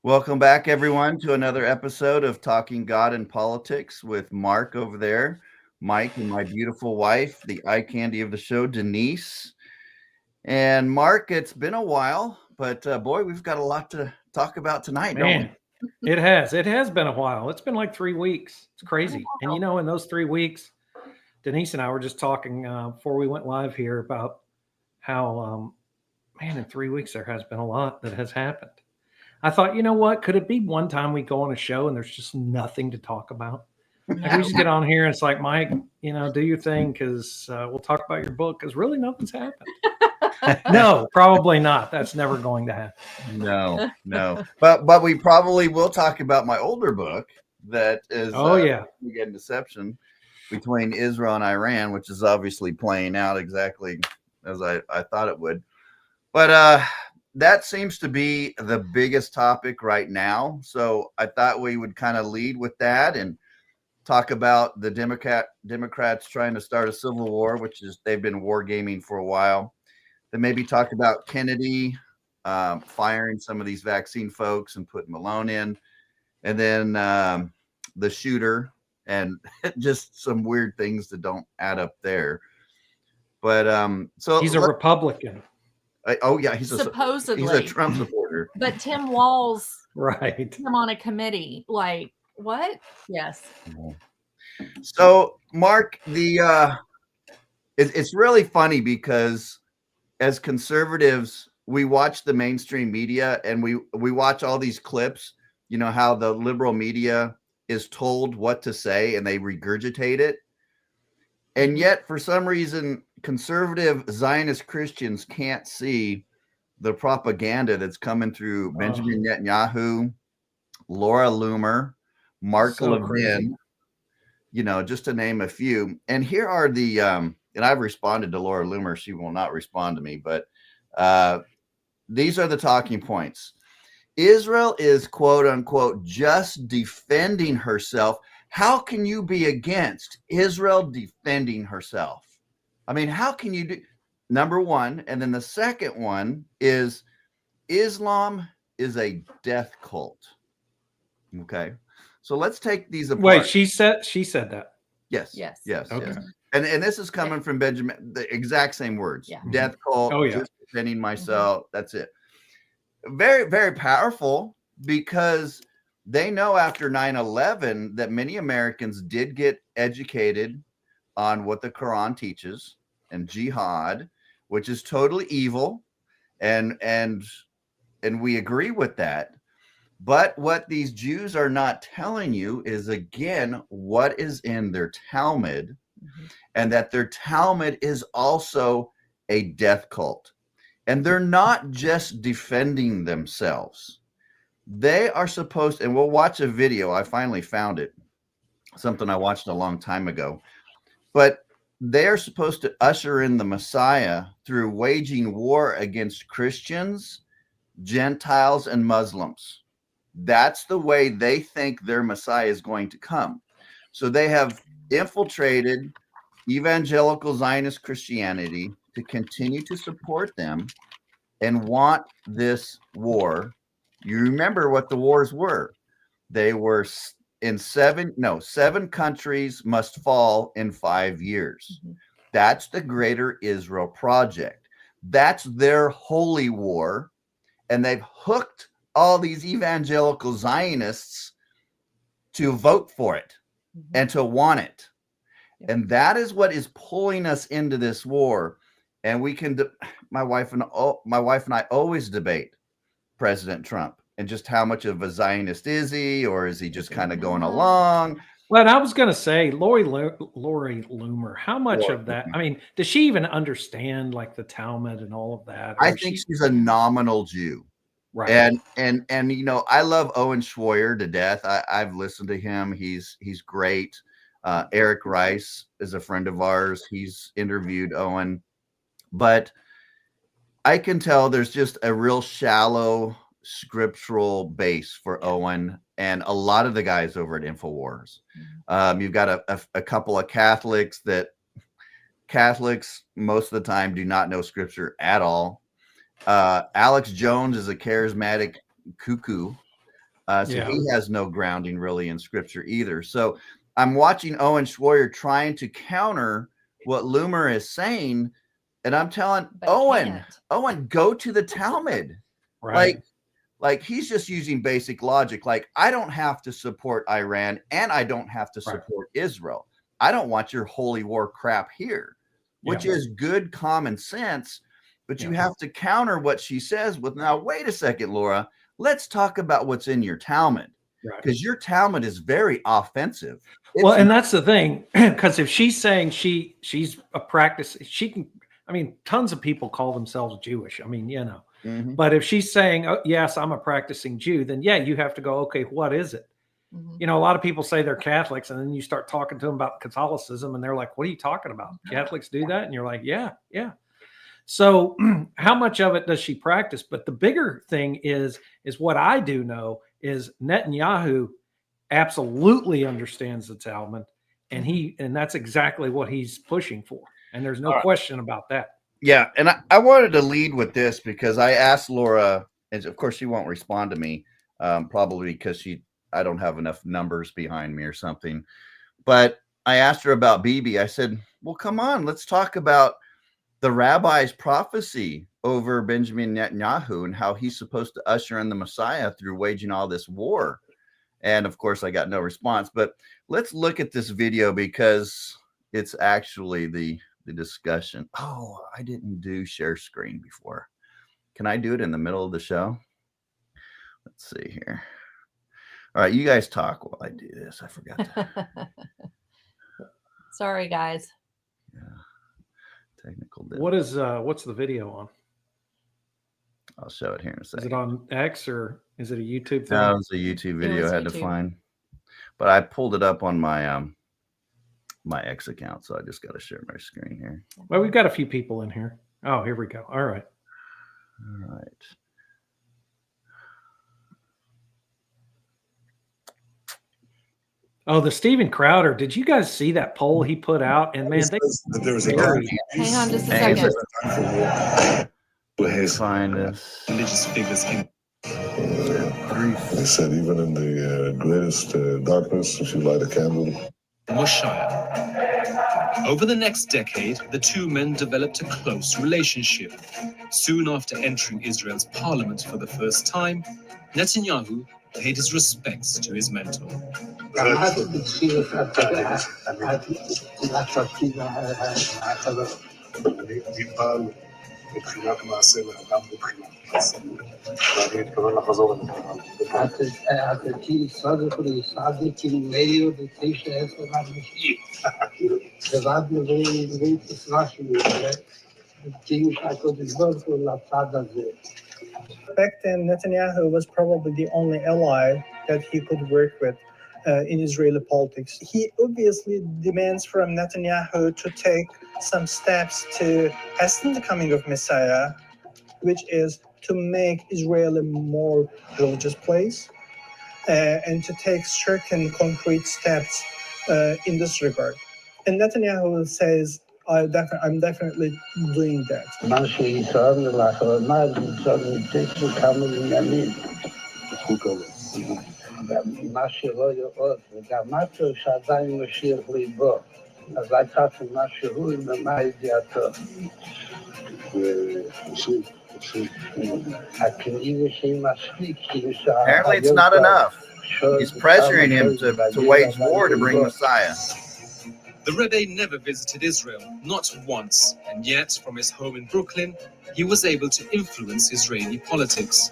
Welcome back, everyone, to another episode of Talking God and Politics with Mark over there, Mike, and my beautiful wife, the eye candy of the show, Denise. And Mark, it's been a while, but boy, we've got a lot to talk about tonight, don't we? Man, it has. It has been a while. It's been like 3 weeks. It's crazy. And in those 3 weeks, Denise and I were just talking before we went live here about how, man, in 3 weeks there has been a lot that has happened. I thought, you know what? Could it be one time we go on a show and there's just nothing to talk about? Like we just get on here and it's like, Mike, do your thing because we'll talk about your book because really nothing's happened. No, probably not. That's never going to happen. No. But we probably will talk about my older book that is Again, Deception between Israel and Iran, which is obviously playing out exactly as I thought it would. But that seems to be the biggest topic right now. So I thought we would kind of lead with that and talk about the Democrats trying to start a civil war, which is they've been wargaming for a while. Then maybe talk about Kennedy firing some of these vaccine folks and putting Malone in, and then the shooter and just some weird things that don't add up there. But so he's a Republican. He's supposedly a Trump supporter. But Tim Walz right him on a committee. Like what? Yes. So Mark, it's really funny because as conservatives, we watch the mainstream media and we watch all these clips, how the liberal media is told what to say and they regurgitate it. And yet, for some reason, conservative Zionist Christians can't see the propaganda that's coming through Benjamin Netanyahu, Laura Loomer, Mark Levin, just to name a few. And here are the, and I've responded to Laura Loomer. She will not respond to me, but these are the talking points. Israel is, quote unquote, just defending herself. How can you be against Israel defending herself? I mean, how can you do? Number one. And then the second one is Islam is a death cult. Okay. So let's take these apart. Wait, she said that. Yes. Okay. Yes. And this is coming from Benjamin, the exact same words. Yeah. Death cult, just defending myself. That's it. Very, very powerful because they know after 9/11 that many Americans did get educated on what the Quran teaches and jihad, which is totally evil. And we agree with that. But what these Jews are not telling you is, again, what is in their Talmud, and that their Talmud is also a death cult. And they're not just defending themselves. They are supposed, and we'll watch a video. I finally found it, something I watched a long time ago. But they are supposed to usher in the Messiah through waging war against Christians, Gentiles, and Muslims. That's the way they think their Messiah is going to come. So they have infiltrated evangelical Zionist Christianity to continue to support them and want this war. You remember what the wars were. They were in seven countries must fall in 5 years. That's the Greater Israel Project. That's their holy war. And they've hooked all these evangelical Zionists to vote for it and to want it. And that is what is pulling us into this war. And we can, my wife and I always debate President Trump and just how much of a Zionist is he, or is he just kind of going along? Well, I was going to say, Lori Loomer, how much of that? I mean, does she even understand like the Talmud and all of that? I think she's a nominal Jew. Right. And I love Owen Schroyer to death. I've listened to him. He's great. Eric Rice is a friend of ours. He's interviewed Owen. But I can tell there's just a real shallow scriptural base for Owen and a lot of the guys over at InfoWars. You've got a couple of Catholics most of the time do not know scripture at all. Alex Jones is a charismatic cuckoo. He has no grounding really in scripture either. So I'm watching Owen Schroyer trying to counter what Loomer is saying. And I'm telling Owen, go to the Talmud. Right. Like he's just using basic logic. Like, I don't have to support Iran and I don't have to support Israel. I don't want your holy war crap here, which is good common sense. But you have to counter what she says with, now, wait a second, Laura, let's talk about what's in your Talmud, because your Talmud is very offensive. And that's the thing, because if she's saying she's a practice, she can, I mean, tons of people call themselves Jewish. I mean, but if she's saying, oh, yes, I'm a practicing Jew, then you have to go, okay, what is it? A lot of people say they're Catholics, and then you start talking to them about Catholicism, and they're like, what are you talking about? Catholics do that? And you're like, yeah. So how much of it does she practice? But the bigger thing is what I do know is Netanyahu absolutely understands the Talmud, and that's exactly what he's pushing for. And there's no question about that. Yeah. And I wanted to lead with this because I asked Laura, and of course she won't respond to me, probably because I don't have enough numbers behind me or something. But I asked her about Bibi. I said, well, come on, let's talk about the rabbi's prophecy over Benjamin Netanyahu and how he's supposed to usher in the Messiah through waging all this war. And of course, I got no response. But let's look at this video because it's actually the discussion. Oh, I didn't do share screen before. Can I do it in the middle of the show? Let's see here. All right, you guys talk while I do this. I forgot to. Sorry, guys. Yeah. Technical. What's the video on? I'll show it here in a second. Is it on X or is it a YouTube thing? No, it's a YouTube video I had to find. But I pulled it up on my my X account, so I just got to share my screen here. Well, we've got a few people in here. Oh, here we go. All right. Oh, the Steven Crowder. Did you guys see that poll he put out? And man, there was hang on just a second. Find this. Religious figures in. They said even in the greatest darkness, if you light a candle. Moshiach. Over the next decade, the two men developed a close relationship. Soon after entering Israel's parliament for the first time, Netanyahu paid his respects to his mentor. מבחינת מעשה וגם מבחינת מעשה. ואני מתכוון לחזור אליכם. כי סעדי כאילו מאיר ותשע עשר אנשים. לבד מביא תסרה שלי, כאילו שהקודש ברוך הוא לצד הזה. Back then, Netanyahu was probably the only ally that he could work with in Israeli politics. He obviously demands from Netanyahu to take some steps to hasten the coming of Messiah, which is to make Israel a more religious place and to take certain concrete steps in this regard. And Netanyahu says, I'm definitely doing that. מה שלא יאות, וגם משהו שעדיין משאיר ליבו. אז הייתה מה שהוא ומה ידיעתו. Apparently it's not enough. He's pressuring him to wage war to bring Messiah. The Rebbe never visited Israel, not once, and yet from his home in Brooklyn, he was able to influence Israeli politics.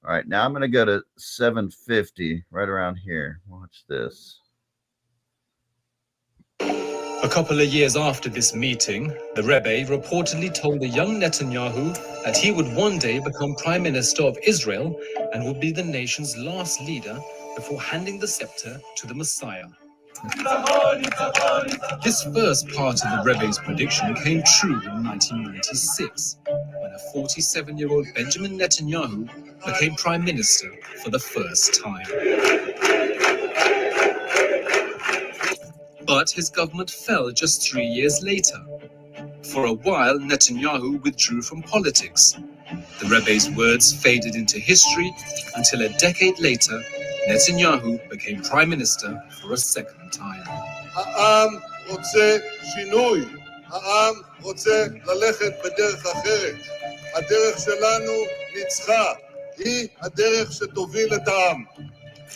All right, now I'm going to go to 750, right around here. Watch this. A couple of years after this meeting, the Rebbe reportedly told the young Netanyahu that he would one day become Prime Minister of Israel and would be the nation's last leader before handing the scepter to the Messiah. This first part of the Rebbe's prediction came true in 1996, when a 47-year-old Benjamin Netanyahu became Prime Minister for the first time. But his government fell just 3 years later. For a while, Netanyahu withdrew from politics. The Rebbe's words faded into history until a decade later, Netanyahu became prime minister for a second time. העם רוצה שינוי. העם רוצה ללכת בדרך אחרת. הדרך שלנו ניצחה. היא הדרך שתוביל את העם.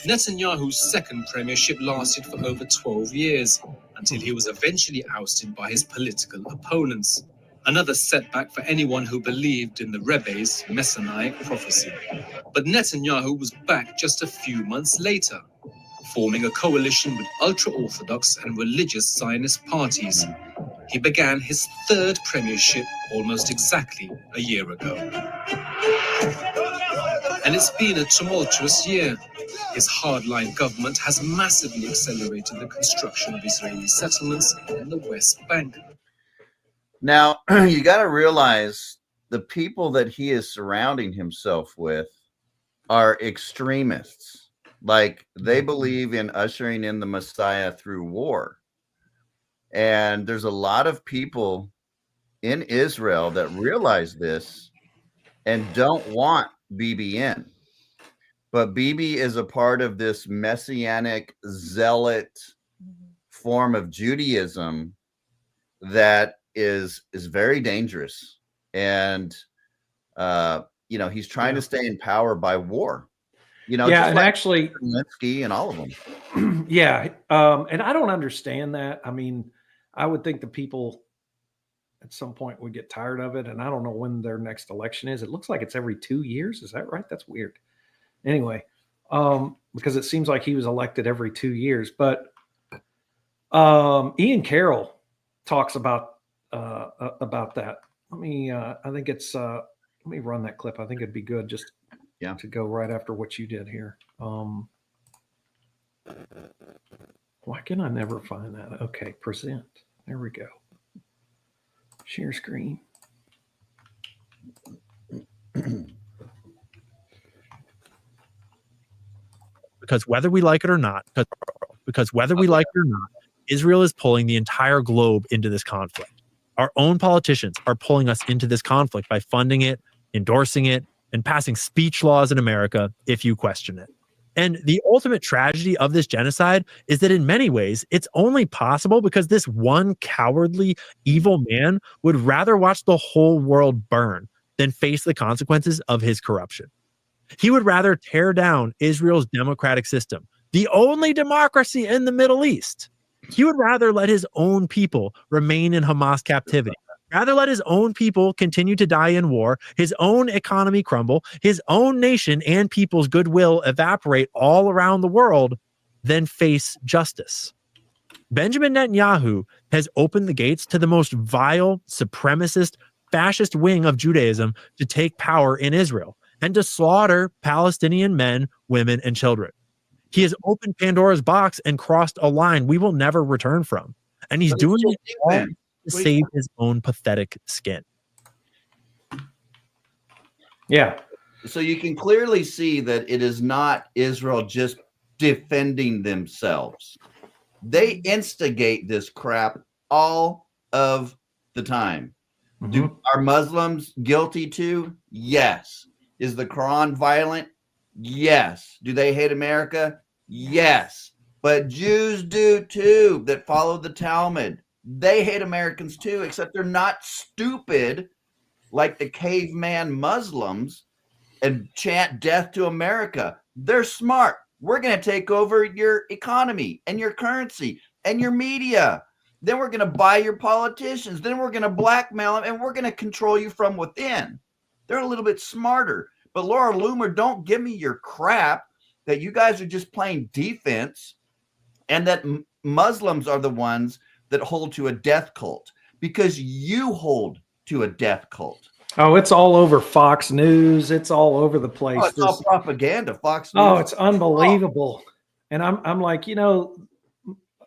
Netanyahu's second premiership lasted for over 12 years, until he was eventually ousted by his political opponents. Another setback for anyone who believed in the Rebbe's messianic prophecy. But Netanyahu was back just a few months later, forming a coalition with ultra-Orthodox and religious Zionist parties. He began his third premiership almost exactly a year ago. And it's been a tumultuous year. His hardline government has massively accelerated the construction of Israeli settlements in the West Bank. Now, you got to realize the people that he is surrounding himself with are extremists. Like, they believe in ushering in the Messiah through war. And there's a lot of people in Israel that realize this and don't want Bibi in. But Bibi is a part of this messianic zealot form of Judaism that is very dangerous. And, you know, he's trying to stay in power by war. You know, yeah, just and like actually, Zelensky and all of them. yeah, and I don't understand that. I mean, I would think the people at some point would get tired of it, and I don't know when their next election is. It looks like it's every 2 years. Is that right? That's weird. Anyway, because it seems like he was elected every 2 years. But Ian Carroll talks about that. Let me. I think it's. Let me run that clip. I think it'd be good just to go right after what you did here. Why can I never find that? Okay, present. There we go. Share screen. Because whether we like it or not, Israel is pulling the entire globe into this conflict. Our own politicians are pulling us into this conflict by funding it, endorsing it, and passing speech laws in America if you question it. And the ultimate tragedy of this genocide is that in many ways, it's only possible because this one cowardly, evil man would rather watch the whole world burn than face the consequences of his corruption. He would rather tear down Israel's democratic system, the only democracy in the Middle East. He would rather let his own people remain in Hamas captivity, rather let his own people continue to die in war, his own economy crumble, his own nation and people's goodwill evaporate all around the world, than face justice. Benjamin Netanyahu has opened the gates to the most vile, supremacist, fascist wing of Judaism to take power in Israel and to slaughter Palestinian men, women, and children. He has opened Pandora's box and crossed a line we will never return from. And he's doing it all to save his own pathetic skin. Yeah. So you can clearly see that it is not Israel just defending themselves. They instigate this crap all of the time. Are Muslims guilty too? Yes. Is the Quran violent? Yes. Do they hate America? Yes. But Jews do too, that follow the Talmud. They hate Americans too, except they're not stupid like the caveman Muslims and chant death to America. They're smart. We're going to take over your economy and your currency and your media. Then we're going to buy your politicians. Then we're going to blackmail them, and we're going to control you from within. They're a little bit smarter. But Laura Loomer, don't give me your crap that you guys are just playing defense and that Muslims are the ones that hold to a death cult, because you hold to a death cult. Oh, it's all over Fox News. It's all over the place. Oh, it's all propaganda. Fox News. Oh, it's unbelievable. And I'm like, you know,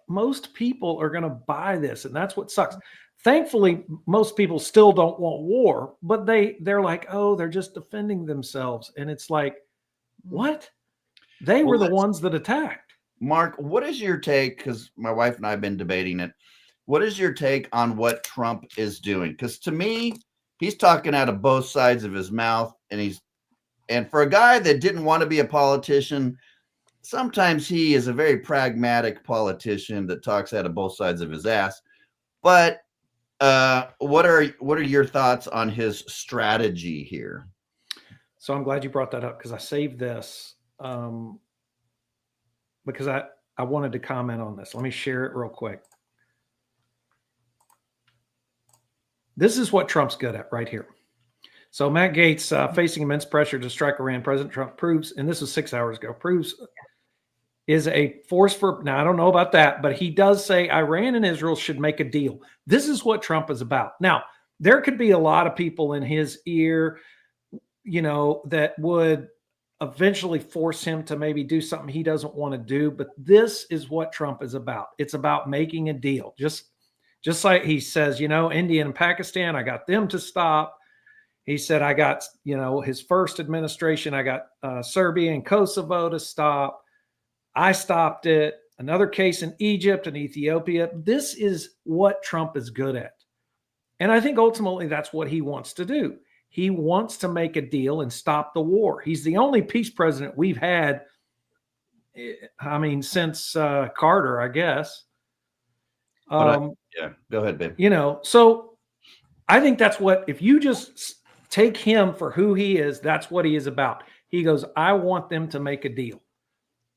most people are going to buy this, and that's what sucks. Thankfully, most people still don't want war, but they're like, oh, they're just defending themselves. And it's like, what? They were the ones that attacked. Mark, what is your take? Because my wife and I have been debating it. What is your take on what Trump is doing? Because to me, he's talking out of both sides of his mouth, and for a guy that didn't want to be a politician, sometimes he is a very pragmatic politician that talks out of both sides of his ass. But what are your thoughts on his strategy here? So I'm glad you brought that up, because I saved this because I wanted to comment on this. Let me share it real quick. This is what Trump's good at right here. So Matt Gaetz, facing immense pressure to strike Iran, President Trump proves, and this was 6 hours ago, is a force for, now I don't know about that, but he does say Iran and Israel should make a deal. This is what Trump is about. Now, there could be a lot of people in his ear, that would eventually force him to maybe do something he doesn't want to do. But this is what Trump is about. It's about making a deal. Just like he says, India and Pakistan, I got them to stop. He said, I got, his first administration, I got Serbia and Kosovo to stop. I stopped it. Another case in Egypt and Ethiopia. This is what Trump is good at. And I think ultimately that's what he wants to do. He wants to make a deal and stop the war. He's the only peace president we've had, since Carter, I guess. Yeah, go ahead, babe. So I think that's what, if you just take him for who he is, that's what he is about. He goes, I want them to make a deal.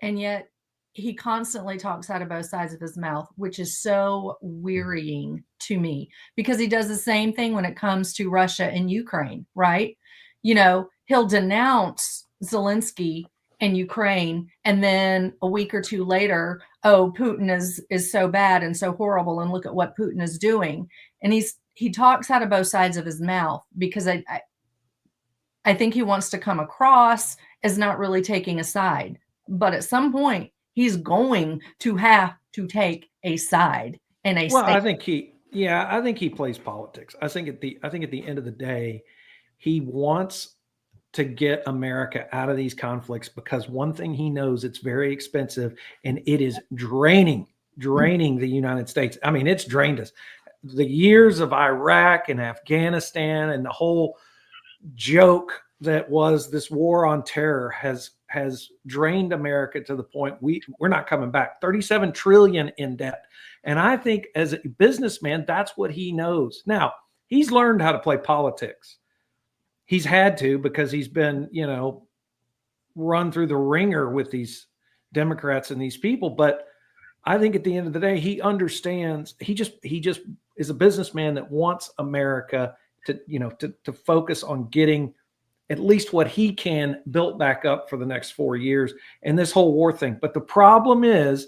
And yet he constantly talks out of both sides of his mouth, which is so wearying to me, because he does the same thing when it comes to Russia and Ukraine, right? He'll denounce Zelensky and Ukraine, and then a week or two later, oh, Putin is so bad and so horrible, and look at what Putin is doing. And he talks out of both sides of his mouth, because I think he wants to come across as not really taking a side. But at some point, he's going to have to take a side and a I think he plays politics. I think at the end of the day, he wants to get America out of these conflicts, because one thing he knows, it's very expensive, and it is draining the United States. It's drained us. The years of Iraq and Afghanistan and the whole joke that was this war on terror has drained America to the point we're not coming back. 37 trillion in debt. And I think as a businessman, that's what he knows. Now, he's learned how to play politics. He's had to, because he's been, run through the ringer with these Democrats and these people. But I think at the end of the day, he understands. He just is a businessman that wants America to focus on getting at least what he can built back up for the next 4 years and this whole war thing. But the problem is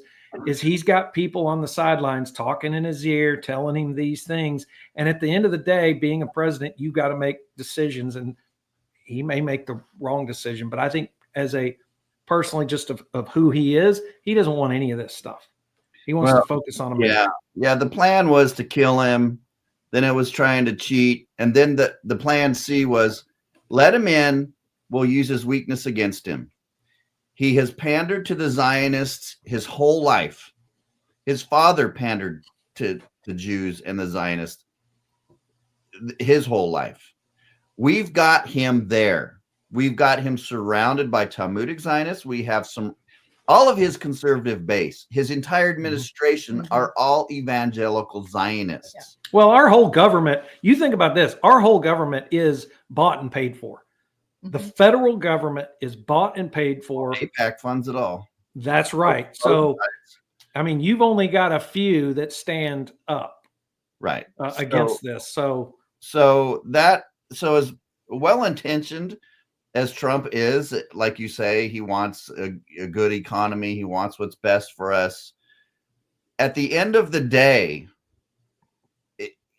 he's got people on the sidelines talking in his ear, telling him these things. And at the end of the day, being a president, you got to make decisions, and he may make the wrong decision. But I think personally, just of who he is, he doesn't want any of this stuff. He wants to focus on America. Yeah. The plan was to kill him. Then it was trying to cheat. And then the plan C was, let him in. We'll use his weakness against him. He has pandered to the Zionists his whole life. His father pandered to the Jews and the Zionists his whole life. We've got him there. We've got him surrounded by Talmudic Zionists. We have all of his conservative base, his entire administration are all evangelical Zionists. Yeah. Well, our whole government, you think about this, our whole government is bought and paid for. The federal government is bought and paid for. AIPAC funds it all. That's right. So, you've only got a few that stand up against this. So as well-intentioned as Trump is, like you say, he wants a good economy. He wants what's best for us. At the end of the day,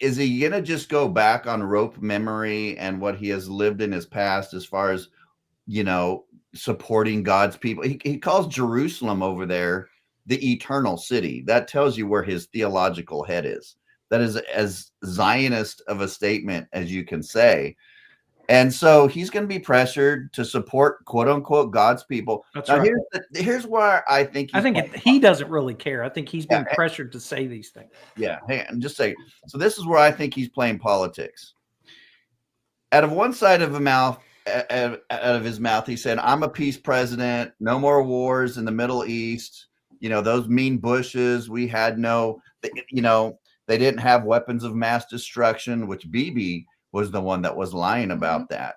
is he going to just go back on rope memory and what he has lived in his past as far as, supporting God's people? He calls Jerusalem over there the eternal city. That tells you where his theological head is. That is as Zionist of a statement as you can say. And so he's going to be pressured to support "quote unquote" God's people. That's now, right. Here's where I think he doesn't really care. I think he's being pressured to say these things. Yeah, hang on, just say. So this is where I think he's playing politics. Out of one side of his mouth, he said, "I'm a peace president. No more wars in the Middle East. You know, those mean Bushes. We had no. You know, they didn't have weapons of mass destruction," which Bibi was the one that was lying about that.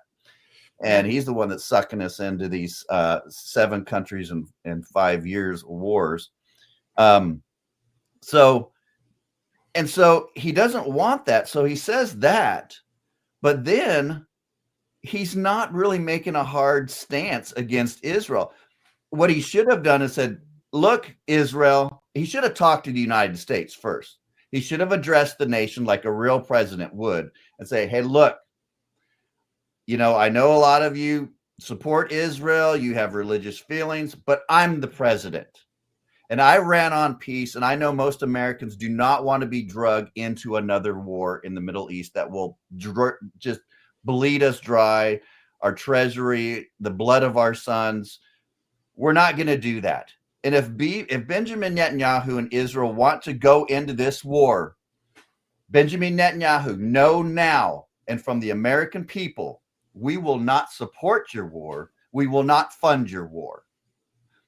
And he's the one that's sucking us into these 7 countries in 5 years wars. So he doesn't want that. So he says that, but then he's not really making a hard stance against Israel. What he should have done is said, look, Israel, he should have talked to the United States first. He should have addressed the nation like a real president would and say, hey, look, you know, I know a lot of you support Israel. You have religious feelings, but I'm the president. And I ran on peace. And I know most Americans do not want to be drugged into another war in the Middle East that will just bleed us dry, our treasury, the blood of our sons. We're not going to do that. And if Benjamin Netanyahu and Israel want to go into this war, Benjamin Netanyahu, know now, and from the American people, we will not support your war. We will not fund your war.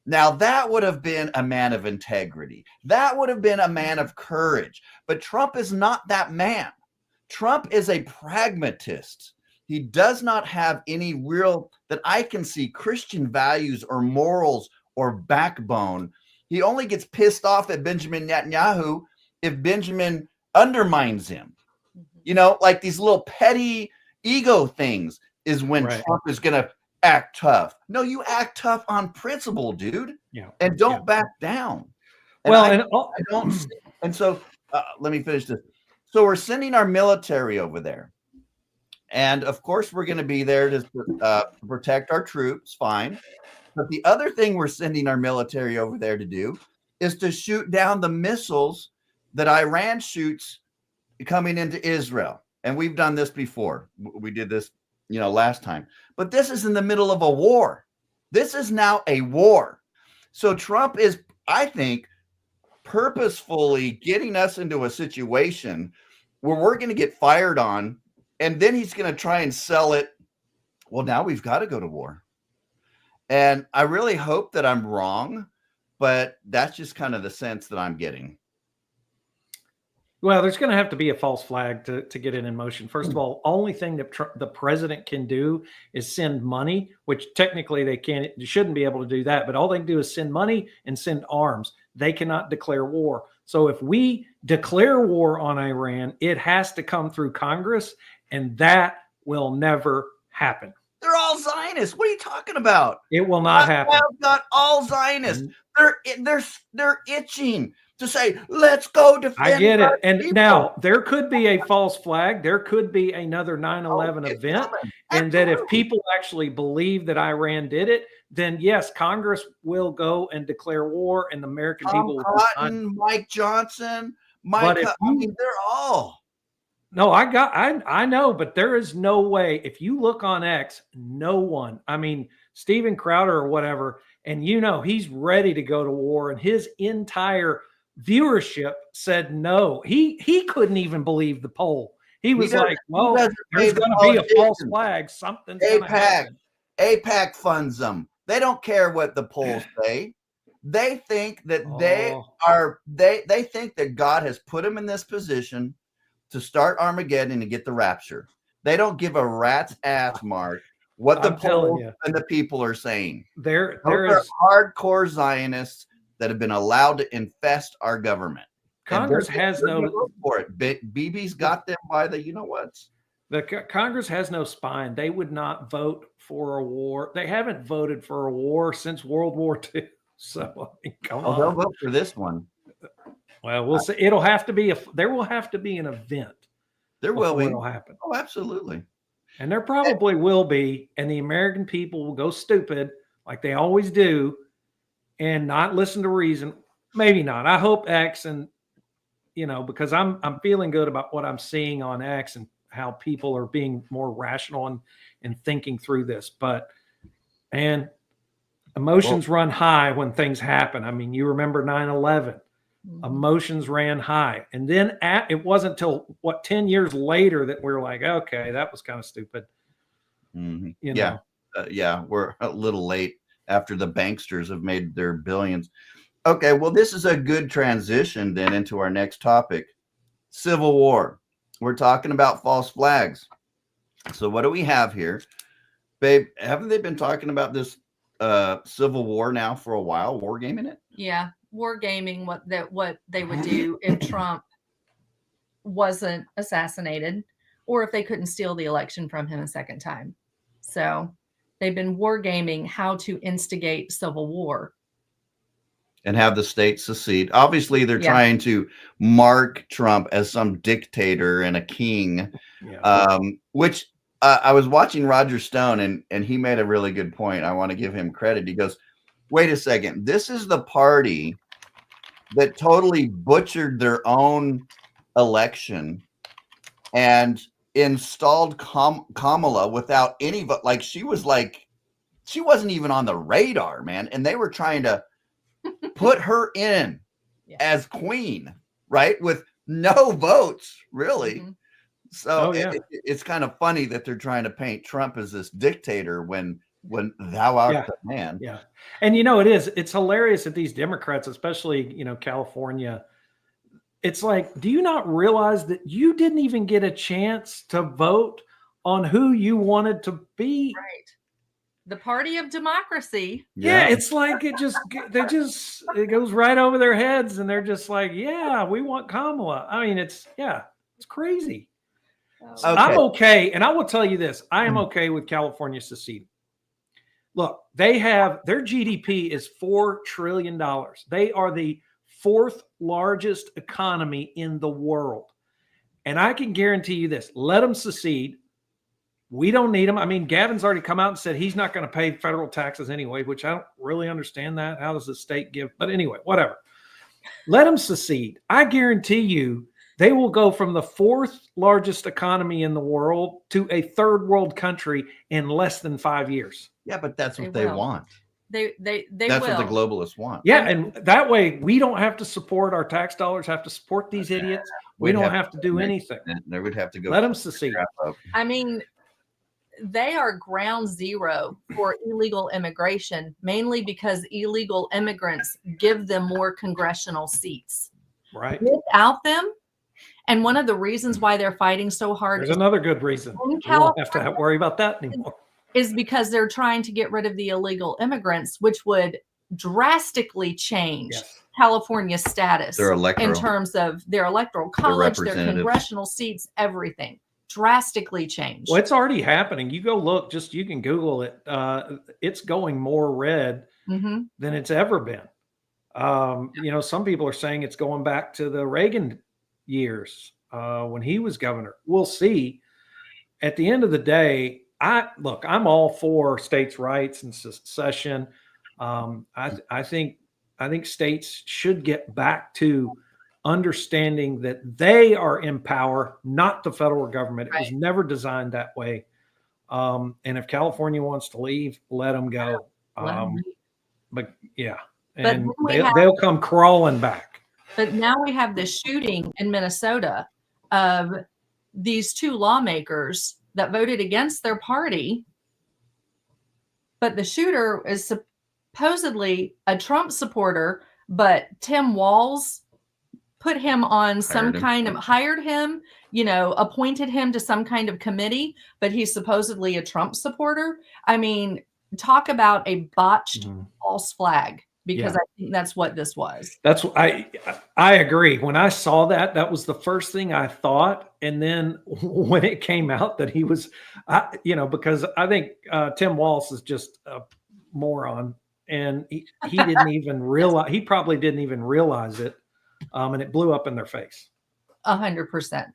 Now, that would have been a man of integrity. That would have been a man of courage. But Trump is not that man. Trump is a pragmatist. He does not have any real, that I can see, Christian values or morals or backbone. He only gets pissed off at Benjamin Netanyahu if Benjamin undermines him. You know, like these little petty ego things is when Trump is going to act tough. No, you act tough on principle, dude. Yeah. And don't back down. And well, I don't. And so let me finish this. So we're sending our military over there. And of course, we're going to be there to protect our troops. Fine. But the other thing we're sending our military over there to do is to shoot down the missiles that Iran shoots coming into Israel. And we've done this before. We did this, you know, last time. But this is in the middle of a war. This is now a war. So Trump is, I think, purposefully getting us into a situation where we're going to get fired on. And then he's going to try and sell it. Well, now we've got to go to war. And I really hope that I'm wrong, but that's just kind of the sense that I'm getting. Well, there's going to have to be a false flag to get it in motion. First of all, only thing that the president can do is send money, which technically they shouldn't be able to do that. But all they can do is send money and send arms. They cannot declare war. So if we declare war on Iran, it has to come through Congress, and that will never happen. They're all Zionists. What are you talking about? It will not happen. I've got all Zionists. They're itching to say, let's go defend. I get it. And people. Now there could be a false flag. There could be another 9/11 event. And that if people actually believe that Iran did it, then yes, Congress will go and declare war, and the American people will Cotton, Mike Johnson, they're all. No, I know, but there is no way. If you look on X, no one, I mean, Steven Crowder or whatever, and you know, he's ready to go to war, and his entire viewership said no. He couldn't even believe the poll. He was like, well, there's going to be a false flag. Something's going to happen. AIPAC funds them. They don't care what the polls say. They think that they think that God has put them in this position to start Armageddon and get the rapture. They don't give a rat's ass, Mark, what the polls and the people are saying. There is hardcore Zionists that have been allowed to infest our government. Congress has no for it. Bibi's got them by the, you know what? The Congress has no spine. They would not vote for a war. They haven't voted for a war since World War II. So I mean, come on. They'll vote for this one. Well, we'll see. It'll have to be there will have to be an event. There will be. It'll happen. Oh, absolutely. And there probably will be. And the American people will go stupid like they always do and not listen to reason. Maybe not. I hope X, and you know, because I'm feeling good about what I'm seeing on X and how people are being more rational and thinking through this. But, and emotions run high when things happen. I mean, you remember 9/11. Emotions ran high. And then it wasn't until 10 years later that we're like, okay, that was kind of stupid. You know? We're a little late after the banksters have made their billions. Okay, well, this is a good transition then into our next topic, Civil War. We're talking about false flags. So what do we have here? Babe, haven't they been talking about this Civil War now for a while, wargaming it? Yeah, wargaming what they would do if Trump wasn't assassinated or if they couldn't steal the election from him a second time. So they've been wargaming how to instigate civil war. And have the state secede. Obviously, they're trying to mark Trump as some dictator and a king, which I was watching Roger Stone, and he made a really good point. I want to give him credit. He goes, wait a second. This is the party that totally butchered their own election and installed Kamala without any vote. Like, she wasn't even on the radar, man. And they were trying to put her in as queen, right? With no votes, really. So it's kind of funny that they're trying to paint Trump as this dictator when thou art the man. Yeah. And it's hilarious that these Democrats, especially, California, it's like, do you not realize that you didn't even get a chance to vote on who you wanted to be? Right. The party of democracy. Yeah, it's like it goes right over their heads, and they're just like, yeah, we want Kamala. I mean, it's crazy. So I'm okay, and I will tell you this: I am okay with California seceding. Look, their GDP is $4 trillion. They are the 4th largest economy in the world, and I can guarantee you this: let them secede. We don't need them. I mean, Gavin's already come out and said he's not going to pay federal taxes anyway, which I don't really understand that. How does the state give? But anyway, whatever. Let them secede. I guarantee you they will go from the 4th largest economy in the world to a 3rd world country in less than 5 years. Yeah, but that's what they want. That's what the globalists want. Yeah, and that way we don't have to support, our tax dollars have to support these idiots. We don't have to do anything. They would have to go. Let them secede. I mean, they are ground zero for illegal immigration, mainly because illegal immigrants give them more congressional seats. Right. Without them, and one of the reasons why they're fighting so hard. There's another good reason. We won't have to worry about that anymore. Is because they're trying to get rid of the illegal immigrants, which would drastically change California's status in terms of their electoral college, their congressional seats, everything. Drastically changed. Well, it's already happening. You go look, you can Google it. It's going more red than it's ever been. Some people are saying it's going back to the Reagan years when he was governor. We'll see. At the end of the day, I'm all for states' rights and secession. I think states should get back to understanding that they are in power, not the federal government. It was never designed that way. And if California wants to leave, let them go. But they'll come crawling back. But now we have this shooting in Minnesota of these 2 lawmakers that voted against their party. But the shooter is supposedly a Trump supporter, but Tim Walz put him on hired him, appointed him to some kind of committee, but he's supposedly a Trump supporter. I mean, talk about a botched false flag, because I think that's what this was. That's what I agree. When I saw that was the first thing I thought. And then when it came out that he was, because I think Tim Walz is just a moron, and he didn't even realize, he probably didn't even realize it. And it blew up in their face. 100%.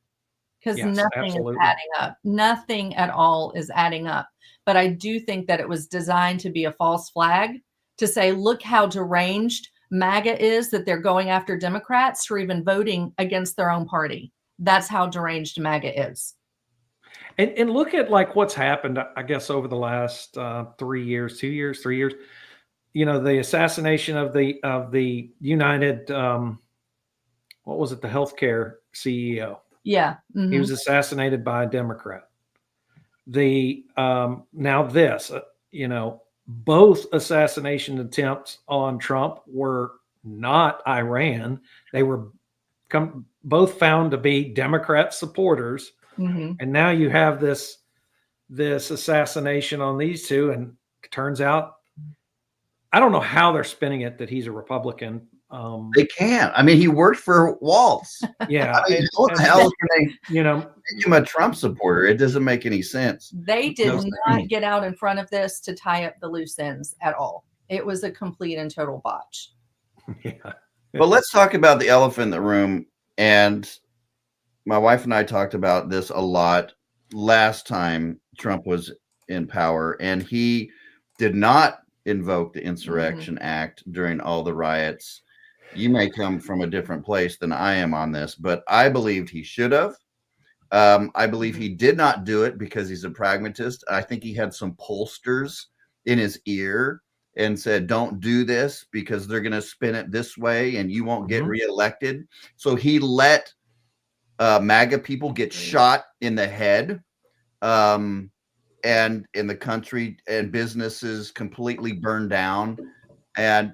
Because nothing is adding up. Nothing at all is adding up. But I do think that it was designed to be a false flag, to say, look how deranged MAGA is, that they're going after Democrats for even voting against their own party. That's how deranged MAGA is. And look at like what's happened, I guess, over the last 3 years, 2 years, 3 years. You know, the assassination of the United, what was it, the healthcare CEO? Yeah. Mm-hmm. He was assassinated by a Democrat. The now this, you know, both assassination attempts on Trump were not Iran. They were both found to be Democrat supporters. Mm-hmm. And now you have this assassination on these two, and it turns out, I don't know how they're spinning it that he's a Republican. They can't. I mean, he worked for Waltz. Yeah. I mean, what the hell can they, you know, make him a Trump supporter? It doesn't make any sense. They did not get out in front of this to tie up the loose ends at all. It was a complete and total botch. Yeah. But let's talk about the elephant in the room. And my wife and I talked about this a lot last time Trump was in power, and he did not invoke the Insurrection Act during all the riots. You may come from a different place than I am on this, but I believed he should have. I believe he did not do it because he's a pragmatist. I think he had some pollsters in his ear and said, don't do this because they're going to spin it this way and you won't get reelected. So he let MAGA people get shot in the head, and in the country, and businesses completely burned down, and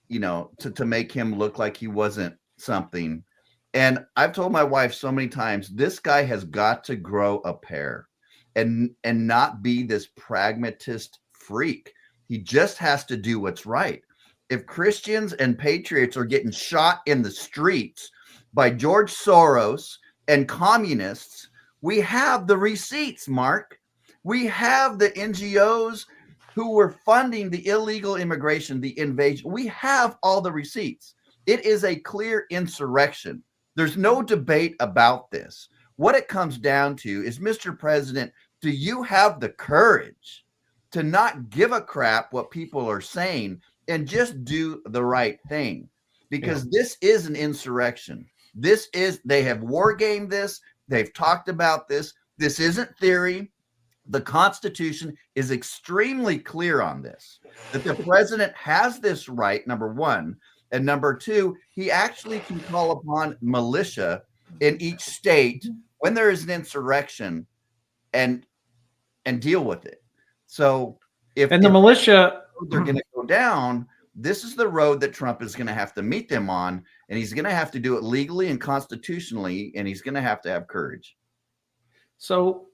you know, to make him look like he wasn't something. And I've told my wife so many times, this guy has got to grow a pair and not be this pragmatist freak. He just has to do what's right. If Christians and patriots are getting shot in the streets by George Soros and communists, we have the receipts, Mark. We have the NGOs who were funding the illegal immigration, the invasion. We have all the receipts. It is a clear insurrection. There's no debate about this. What it comes down to is, Mr. President, do you have the courage to not give a crap what people are saying and just do the right thing? Because this is an insurrection. They have war gamed this. They've talked about this. This isn't theory. The Constitution is extremely clear on this, that the president has this right, number one. And number two, he actually can call upon militia in each state when there is an insurrection and deal with it. So if the militia, they're going to go down, this is the road that Trump is going to have to meet them on, and he's going to have to do it legally and constitutionally, and he's going to have courage. So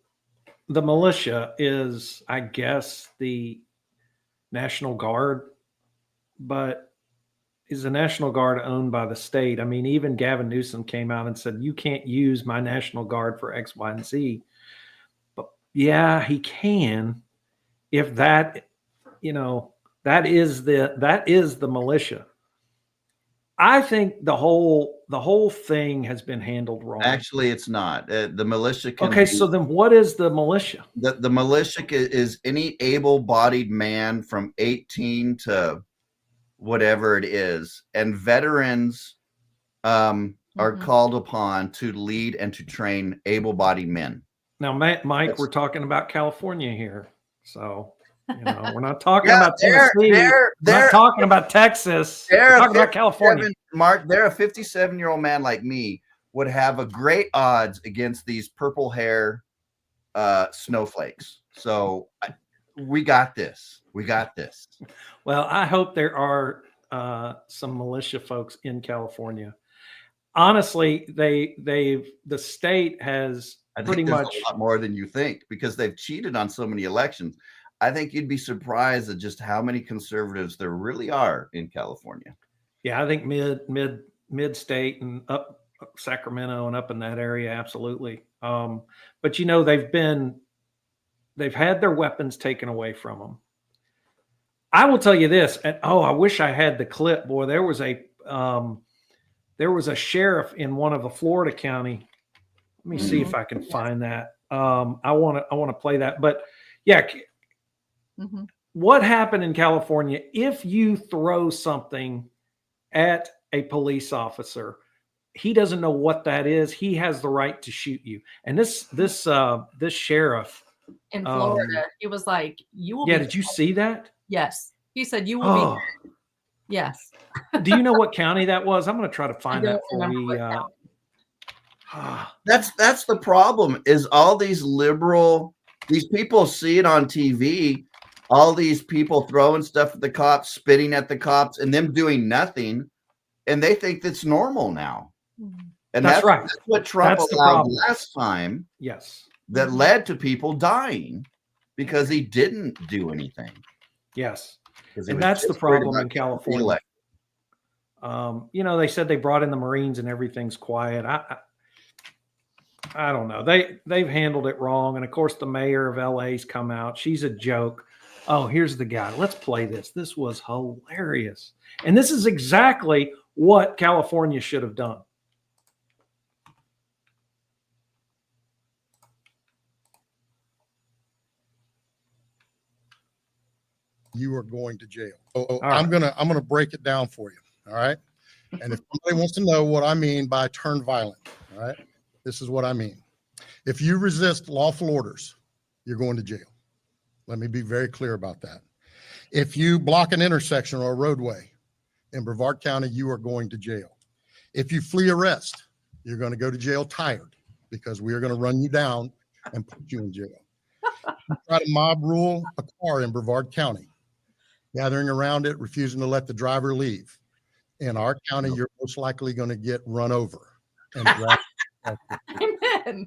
the militia is, I guess, the National Guard, but is the National Guard owned by the state? I mean, even Gavin Newsom came out and said, you can't use my National Guard for X, Y, and Z. But yeah, he can, if that, you know, that is the militia. I think the whole thing has been handled wrong. Actually, it's not. The militia can okay, so then what is the militia? The militia is any able-bodied man from 18 to whatever it is, and veterans are called upon to lead and to train able-bodied men. Now, Mike, we're talking about California here, so you know we're not talking about Tennessee. We're not talking about Texas. We're talking about California. Mark, they're a 57-year-old man like me would have a great odds against these purple hair snowflakes. So we got this. We got this. Well, I hope there are some militia folks in California. Honestly, the state has pretty much a lot more than you think, because they've cheated on so many elections. I think you'd be surprised at just how many conservatives there really are in California. Yeah, I think mid state and up Sacramento and up in that area, absolutely. But you know, they've had their weapons taken away from them. I will tell you this, and I wish I had the clip. Boy, there was a sheriff in one of the Florida county. Let me see if I can find that. I want to play that. But yeah, what happened in California? If you throw something at a police officer, he doesn't know what that is. He has the right to shoot you. And this sheriff in Florida, he was like, "You will." Yeah, be did you see that? Yes, he said, "You will be." Yes. Do you know what county that was? I'm going to try to find that for we. That's the problem. Is all these these people see it on TV. All these people throwing stuff at the cops, spitting at the cops, and them doing nothing, and they think that's normal now. And that's right. That's what Trump allowed last time. Yes. That led to people dying because he didn't do anything. Yes. And that's the problem in California. You know, they said they brought in the Marines and everything's quiet. I don't know. They've handled it wrong. And of course, the mayor of LA's come out. She's a joke. Oh, here's the guy. Let's play this. This was hilarious. And this is exactly what California should have done. You are going to jail. I'm gonna break it down for you. All right. And if somebody wants to know what I mean by turn violent, all right, this is what I mean. If you resist lawful orders, you're going to jail. Let me be very clear about that. If you block an intersection or a roadway in Brevard County, you are going to jail. If you flee arrest, you're going to go to jail tired because we are going to run you down and put you in jail. You try to mob rule a car in Brevard County, gathering around it, refusing to let the driver leave. In our county, you're most likely going to get run over. And Amen.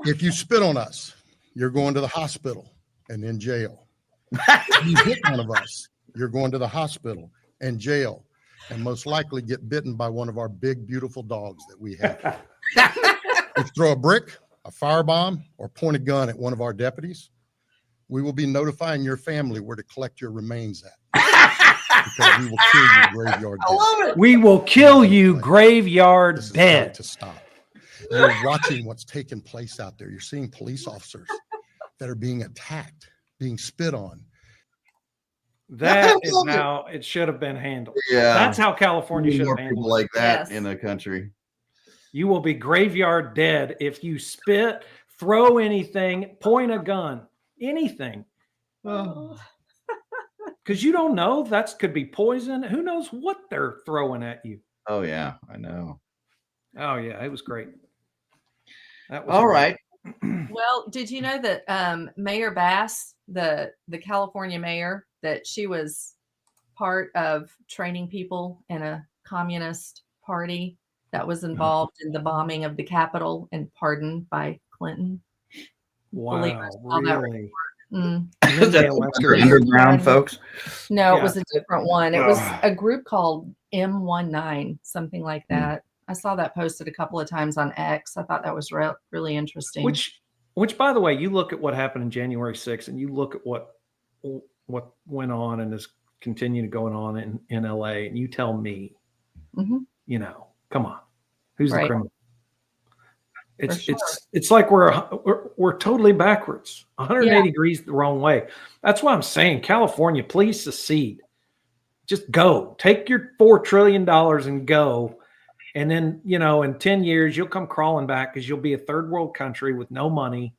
If you spit on us, you're going to the hospital and in jail. If you hit one of us, you're going to the hospital and jail, and most likely get bitten by one of our big, beautiful dogs that we have. If you throw a brick, a firebomb, or point a gun at one of our deputies, we will be notifying your family where to collect your remains at. Because we will kill you graveyard dead. I love it. We will kill you graveyard dead. To stop. You're watching what's taking place out there. You're seeing police officers that are being attacked, being spit on. That is now, it should have been handled. Yeah. That's how California should have handled people like that in the country. You will be graveyard dead if you spit, throw anything, point a gun, anything. Because you don't know, that could be poison. Who knows what they're throwing at you? Oh yeah, I know. Oh yeah, it was great. That was all right. Well, did you know that Mayor Bass, the California mayor, that she was part of training people in a communist party that was involved in the bombing of the Capitol and pardoned by Clinton? Wow, really? Is that underground folks? No, it was a different one. It was a group called M19, something like that. I saw that posted a couple of times on X. I thought that was really interesting. Which, by the way, you look at what happened in January 6th, and you look at what went on and is continuing going on in LA, and you tell me, you know, come on, who's the criminal? It's like we're totally backwards, 180 degrees the wrong way. That's why I'm saying, California, please secede. Just go. Take your $4 trillion and go. And then, you know, in 10 years, you'll come crawling back because you'll be a third world country with no money.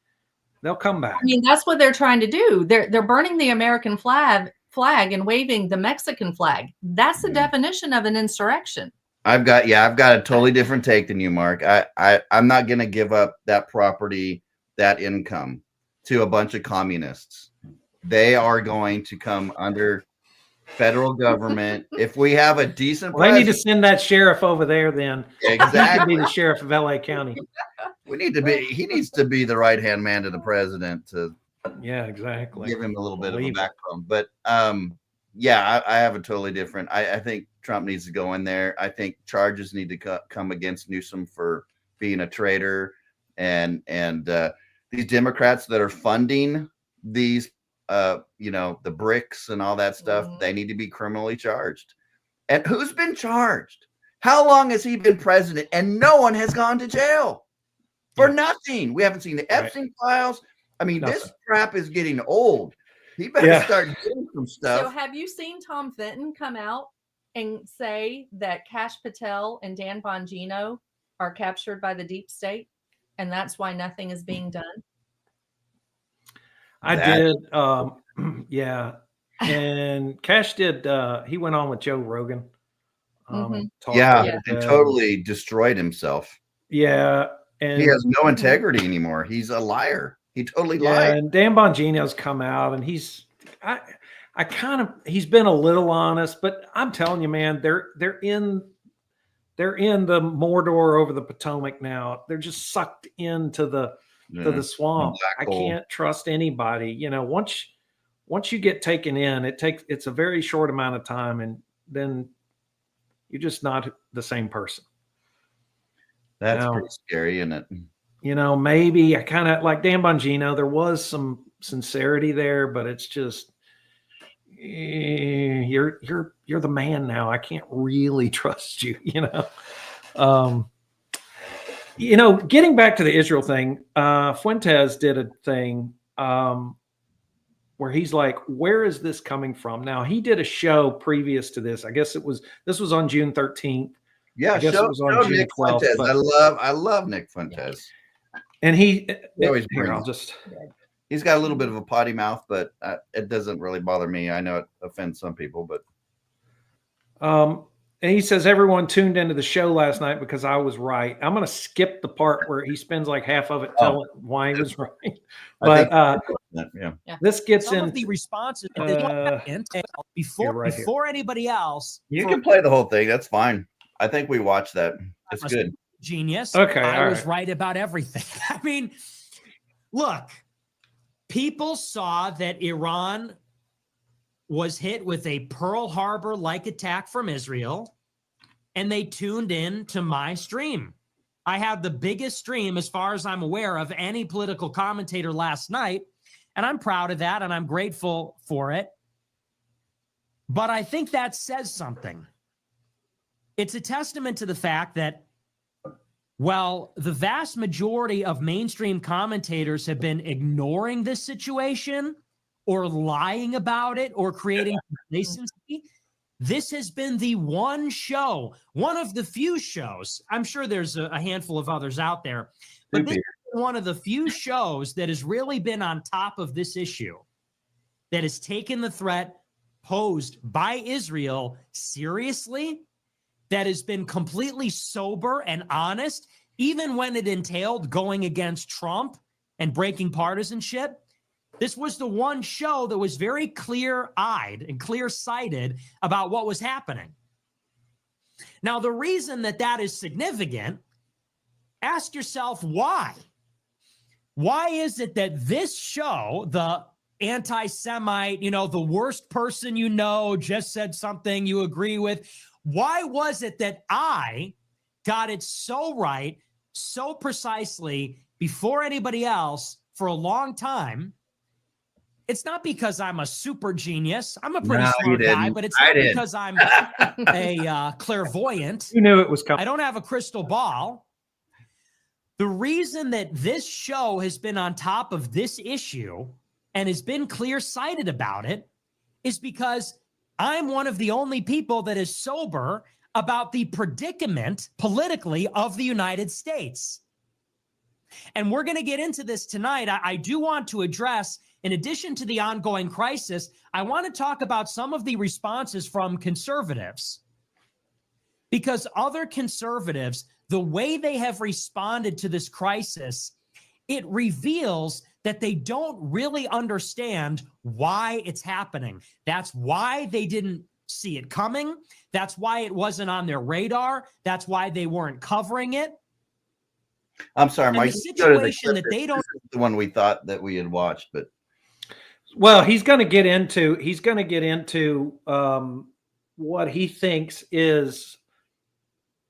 They'll come back. I mean, that's what they're trying to do. They're burning the American flag and waving the Mexican flag. That's the definition of an insurrection. I've got a totally different take than you, Mark. I'm not going to give up that property, that income to a bunch of communists. They are going to come under federal government. If we have a decent they need to send that sheriff over there then. Exactly. Be the sheriff of LA County. He needs to be the right-hand man to the president to exactly give him a little bit of a backbone. But I have a totally different. I think Trump needs to go in there. I think charges need to come against Newsom for being a traitor, and these Democrats that are funding these the bricks and all that stuff, they need to be criminally charged. And who's been charged? How long has he been president? And no one has gone to jail for nothing. We haven't seen the Epstein files. I mean, this crap is getting old. He better start doing some stuff. So have you seen Tom Fenton come out and say that Kash Patel and Dan Bongino are captured by the deep state, and that's why nothing is being done? I did. Yeah. And Cash did. He went on with Joe Rogan. And totally destroyed himself. Yeah. And he has no integrity anymore. He's a liar. He totally lied. And Dan Bongino's come out, and he's been a little honest, but I'm telling you, man, they're in the Mordor over the Potomac now. They're just sucked into the swamp. I can't trust anybody. You know, once you get taken in, it's a very short amount of time, and then you're just not the same person. That's pretty scary, isn't it? You know, maybe I kind of like Dan Bongino. There was some sincerity there, but it's just you're the man now. I can't really trust you. Getting back to the Israel thing, Fuentes did a thing where he's like, "Where is this coming from?" Now he did a show previous to this. I guess this was on June 13th. Yeah, I guess it was on June 12th. I love Nick Fuentes. And he's got a little bit of a potty mouth, but it doesn't really bother me. I know it offends some people, but and he says everyone tuned into the show last night because I was right. I'm going to skip the part where he spends like half of it telling why he was right. But this gets in the responses before anybody else. You can play the whole thing. That's fine. I think we watched that. It's good. Genius. Okay. I was right about everything. I mean, look, people saw that Iran was hit with a Pearl Harbor-like attack from Israel, and they tuned in to my stream. I had the biggest stream, as far as I'm aware, of any political commentator last night, and I'm proud of that, and I'm grateful for it. But I think that says something. It's a testament to the fact that, well, the vast majority of mainstream commentators have been ignoring this situation or lying about it or creating complacency. This has been the one show, one of the few shows. I'm sure there's a handful of others out there, but this is one of the few shows that has really been on top of this issue, that has taken the threat posed by Israel seriously, that has been completely sober and honest, even when it entailed going against Trump and breaking partisanship. This was the one show that was very clear-eyed and clear-sighted about what was happening. Now, the reason that is significant, ask yourself why. Why is it that this show, the anti-Semite, the worst person just said something you agree with, why was it that I got it so right, so precisely, before anybody else for a long time? It's not because I'm a super genius. I'm a pretty smart guy, but it's not because I'm a clairvoyant. You knew it was coming. I don't have a crystal ball. The reason that this show has been on top of this issue and has been clear-sighted about it is because I'm one of the only people that is sober about the predicament politically of the United States. And we're going to get into this tonight. I do want to address, in addition to the ongoing crisis, I want to talk about some of the responses from conservatives. Because other conservatives, the way they have responded to this crisis, it reveals that they don't really understand why it's happening. That's why they didn't see it coming. That's why it wasn't on their radar. That's why they weren't covering it. I'm sorry, Mike. The situation that they don't. This is the one we thought that we had watched, but well, he's going to get into what he thinks is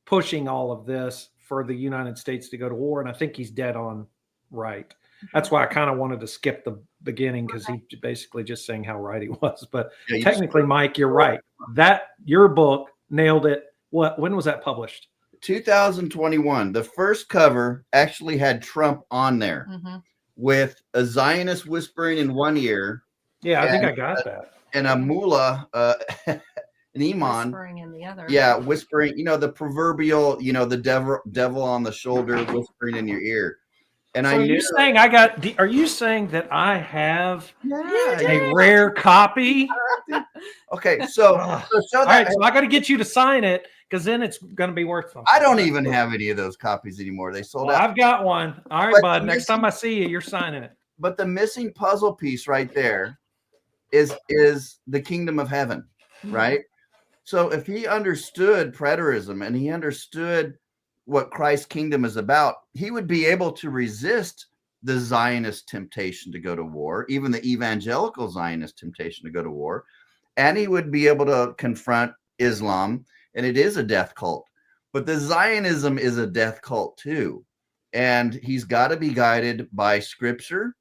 pushing all of this for the United States to go to war, and I think he's dead on right. That's why I kind of wanted to skip the beginning, because he basically just saying how right he was. But technically, Mike, you're right. That your book nailed it. When was that published? 2021. The first cover actually had Trump on there with a Zionist whispering in one ear. Yeah, I think I got that. And a mullah and Iman. Whispering in the other. Yeah, whispering, the proverbial, the devil on the shoulder whispering in your ear. And so are you saying that I have a rare copy? Okay, so all right, so I got to get you to sign it, because then it's going to be worth something. I don't even have any of those copies anymore. They sold out. I've got one. All right, bud. Next time I see you, you're signing it. But the missing puzzle piece right there is the kingdom of heaven, right? So if he understood preterism and he understood what Christ's kingdom is about, he would be able to resist the Zionist temptation to go to war, even the evangelical Zionist temptation to go to war. And he would be able to confront Islam, and it is a death cult. But the Zionism is a death cult too. And he's got to be guided by scripture.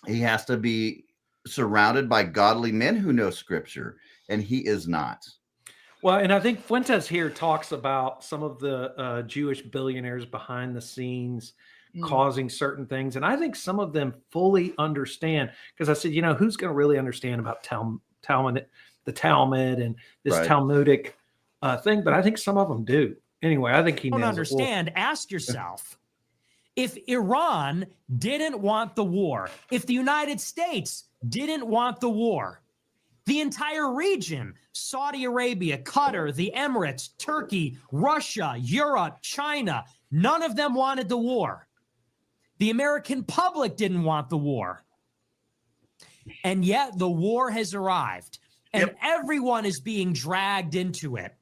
He has to be surrounded by godly men who know scripture, and he is not. Well, and I think Fuentes here talks about some of the Jewish billionaires behind the scenes causing certain things. And I think some of them fully understand, because I said, who's going to really understand about the Talmud and this Talmudic thing? But I think some of them do. Anyway, I think he don't understand. Ask yourself, if Iran didn't want the war, if the United States didn't want the war, the entire region, Saudi Arabia, Qatar, the Emirates, Turkey, Russia, Europe, China, none of them wanted the war. The American public didn't want the war. And yet the war has arrived, and everyone is being dragged into it.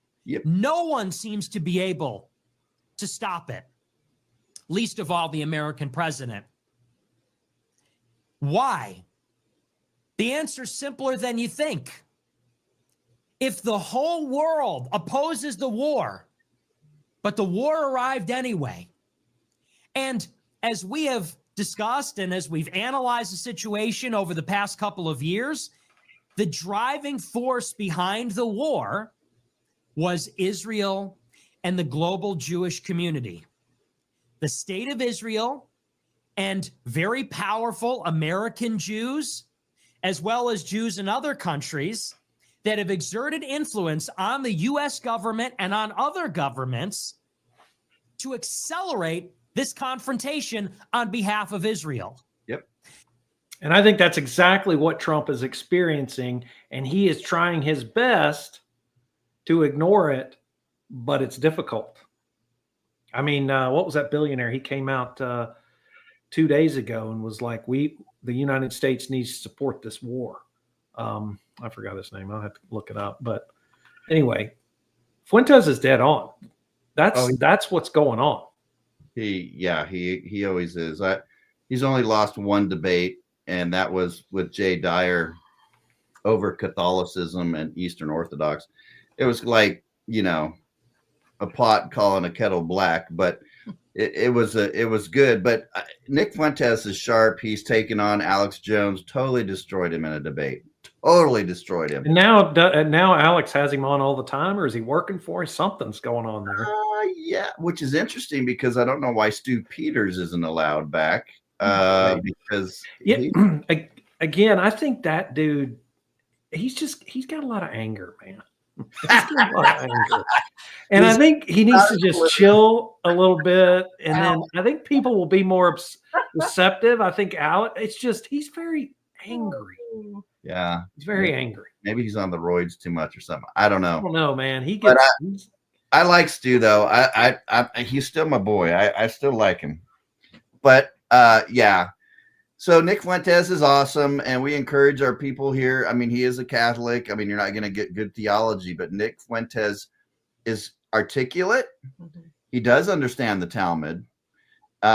No one seems to be able to stop it, least of all the American president. Why? The answer's simpler than you think. If the whole world opposes the war, but the war arrived anyway, and as we have discussed and as we've analyzed the situation over the past couple of years, the driving force behind the war was Israel and the global Jewish community. The state of Israel and very powerful American Jews, as well as Jews in other countries that have exerted influence on the U.S. government and on other governments to accelerate this confrontation on behalf of Israel. And I think that's exactly what Trump is experiencing, and he is trying his best to ignore it, but it's difficult. I mean, what was that billionaire? He came out 2 days ago and was like, the United States needs to support this war. I forgot his name. I'll have to look it up. But anyway, Fuentes is dead on. That's what's going on. He always is. He's only lost one debate, and that was with Jay Dyer over Catholicism and Eastern Orthodox. It was like, a pot calling a kettle black, but it was good. But Nick Fuentes is sharp. He's taken on Alex Jones, totally destroyed him in a debate. Totally destroyed him. And now Alex has him on all the time, or is he working for him? Something's going on there. Yeah, which is interesting because I don't know why Stu Peters isn't allowed back. Because again, I think that dude, he's got a lot of anger, man. He's got a lot of anger. And I think he needs to just chill a little bit, and then I think people will be more receptive. I think Alex, he's very angry. Yeah, he's very angry. Maybe he's on the roids too much or something. I don't know. I don't know, man. I like Stu though. He's still my boy. I still like him. But yeah. So Nick Fuentes is awesome, and we encourage our people here. I mean, he is a Catholic. I mean, you're not going to get good theology, but Nick Fuentes is articulate. He does understand the Talmud. He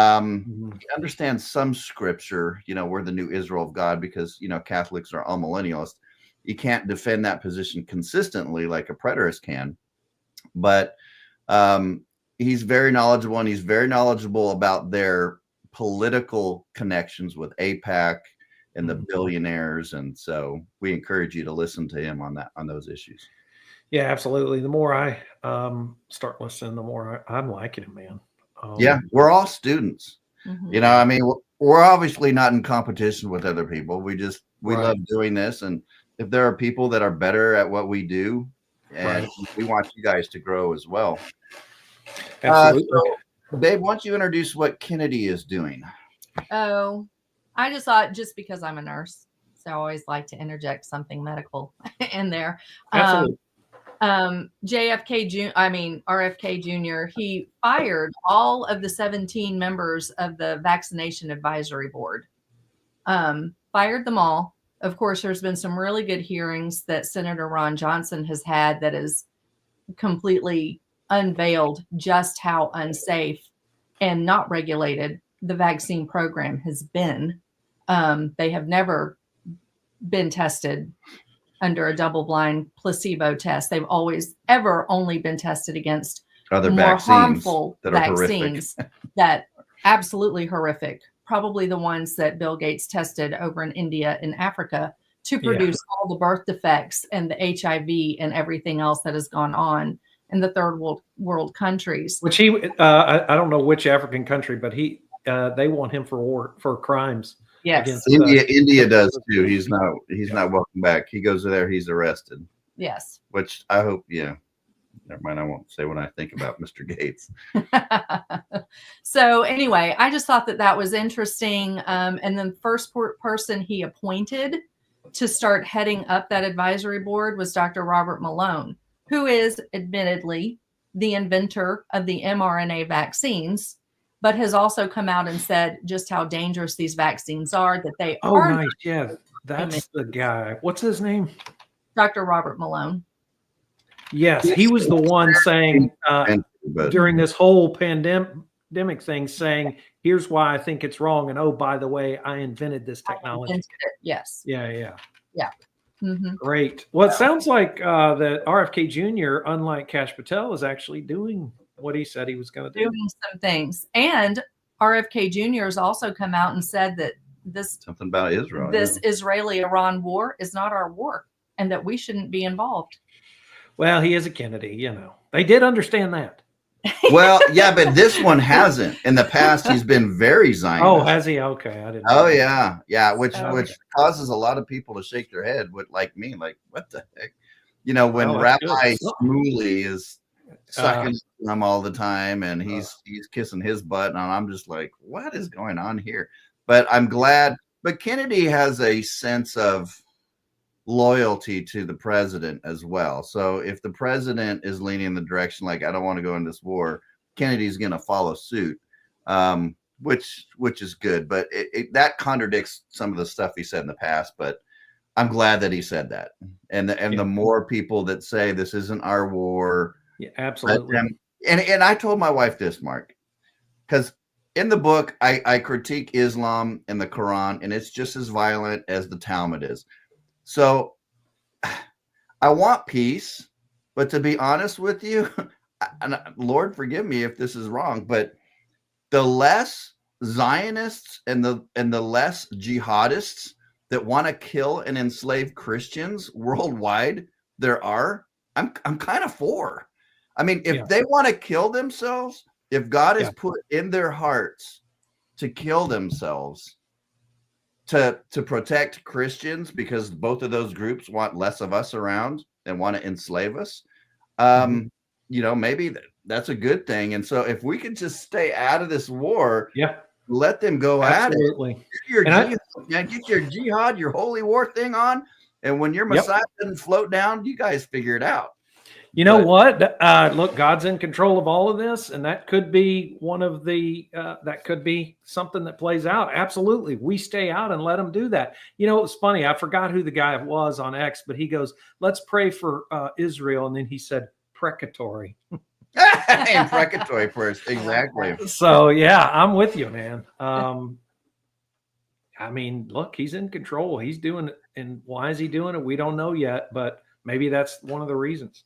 understands some scripture. We're the new Israel of God because, Catholics are all millennialists. You can't defend that position consistently like a preterist can. But he's very knowledgeable, and he's very knowledgeable about their political connections with AIPAC and the billionaires. And so we encourage you to listen to him on those issues. Yeah, absolutely. The more I start listening, the more I'm liking him, man. We're all students. I mean, we're obviously not in competition with other people. We love doing this. And if there are people that are better at what we do, and we want you guys to grow as well. Absolutely. So, Babe, why don't you introduce what Kennedy is doing? Oh, I just thought, just because I'm a nurse, so I always like to interject something medical in there. Absolutely. RFK Jr., he fired all of the 17 members of the Vaccination Advisory Board. Fired them all. Of course, there's been some really good hearings that Senator Ron Johnson has had that is completely unveiled just how unsafe and not regulated the vaccine program has been. They have never been tested under a double-blind placebo test. They've always only been tested against other more vaccines harmful that are vaccines that absolutely horrific. Probably the ones that Bill Gates tested over in India and Africa to produce all the birth defects and the HIV and everything else that has gone on in the third world countries. Which I don't know which African country, but they want him for crimes. Yes, India does too. He's not welcome back. He goes there, he's arrested. Yes. Which I hope, never mind. I won't say what I think about Mr. Gates. So anyway, I just thought that was interesting. And the first person he appointed to start heading up that advisory board was Dr. Robert Malone, who is admittedly the inventor of the mRNA vaccines, but has also come out and said just how dangerous these vaccines are, that they are. Nice. Yeah, that's the guy. What's his name? Dr. Robert Malone. Yes, he was the one saying during this whole pandemic thing, saying, here's why I think it's wrong. And, oh, by the way, I invented this technology. Yes. Yeah. Mm-hmm. Great. Well, it sounds like that RFK Jr., unlike Kash Patel, is actually doing what he said he was going to do. Doing some things. And RFK Jr. has also come out and said that something about Israel. This Israeli-Iran war is not our war and that we shouldn't be involved. Well, he is a Kennedy, They did understand that. Well, yeah, but this one hasn't. In the past, he's been very Zionist. Oh, has he? Okay, I didn't know. Oh, yeah, which causes a lot of people to shake their head, like me, like, what the heck? When Rabbi Shmuley is sucking him all the time and he's kissing his butt, and I'm just like, what is going on here? But I'm glad. But Kennedy has a sense of loyalty to the president as well. So if the president is leaning in the direction like, I don't want to go in this war, Kennedy's going to follow suit, which is good. But that contradicts some of the stuff he said in the past. But I'm glad that he said that. And the more people that say this isn't our war. Yeah, absolutely. And I told my wife this, Mark, because in the book, I critique Islam and the Quran, and it's just as violent as the Talmud is. So I want peace, but to be honest with you, and Lord, forgive me if this is wrong, but the less Zionists and the less jihadists that want to kill and enslave Christians worldwide there are, I'm kind of for. I mean, if they want to kill themselves, if God has put in their hearts to kill themselves, to protect Christians, because both of those groups want less of us around and want to enslave us, maybe that's a good thing. And so if we could just stay out of this war, let them go at it. Get your jihad, your holy war thing on. And when your Messiah doesn't float down, you guys figure it out. You know what? Look, God's in control of all of this, and that could be one of the that could be something that plays out. Absolutely, we stay out and let him do that. It's funny. I forgot who the guy was on X, but he goes, "Let's pray for Israel," and then he said, "Precatory." And precatory first, exactly. So yeah, I'm with you, man. I mean, look, he's in control. He's doing it, and why is he doing it? We don't know yet, but maybe that's one of the reasons.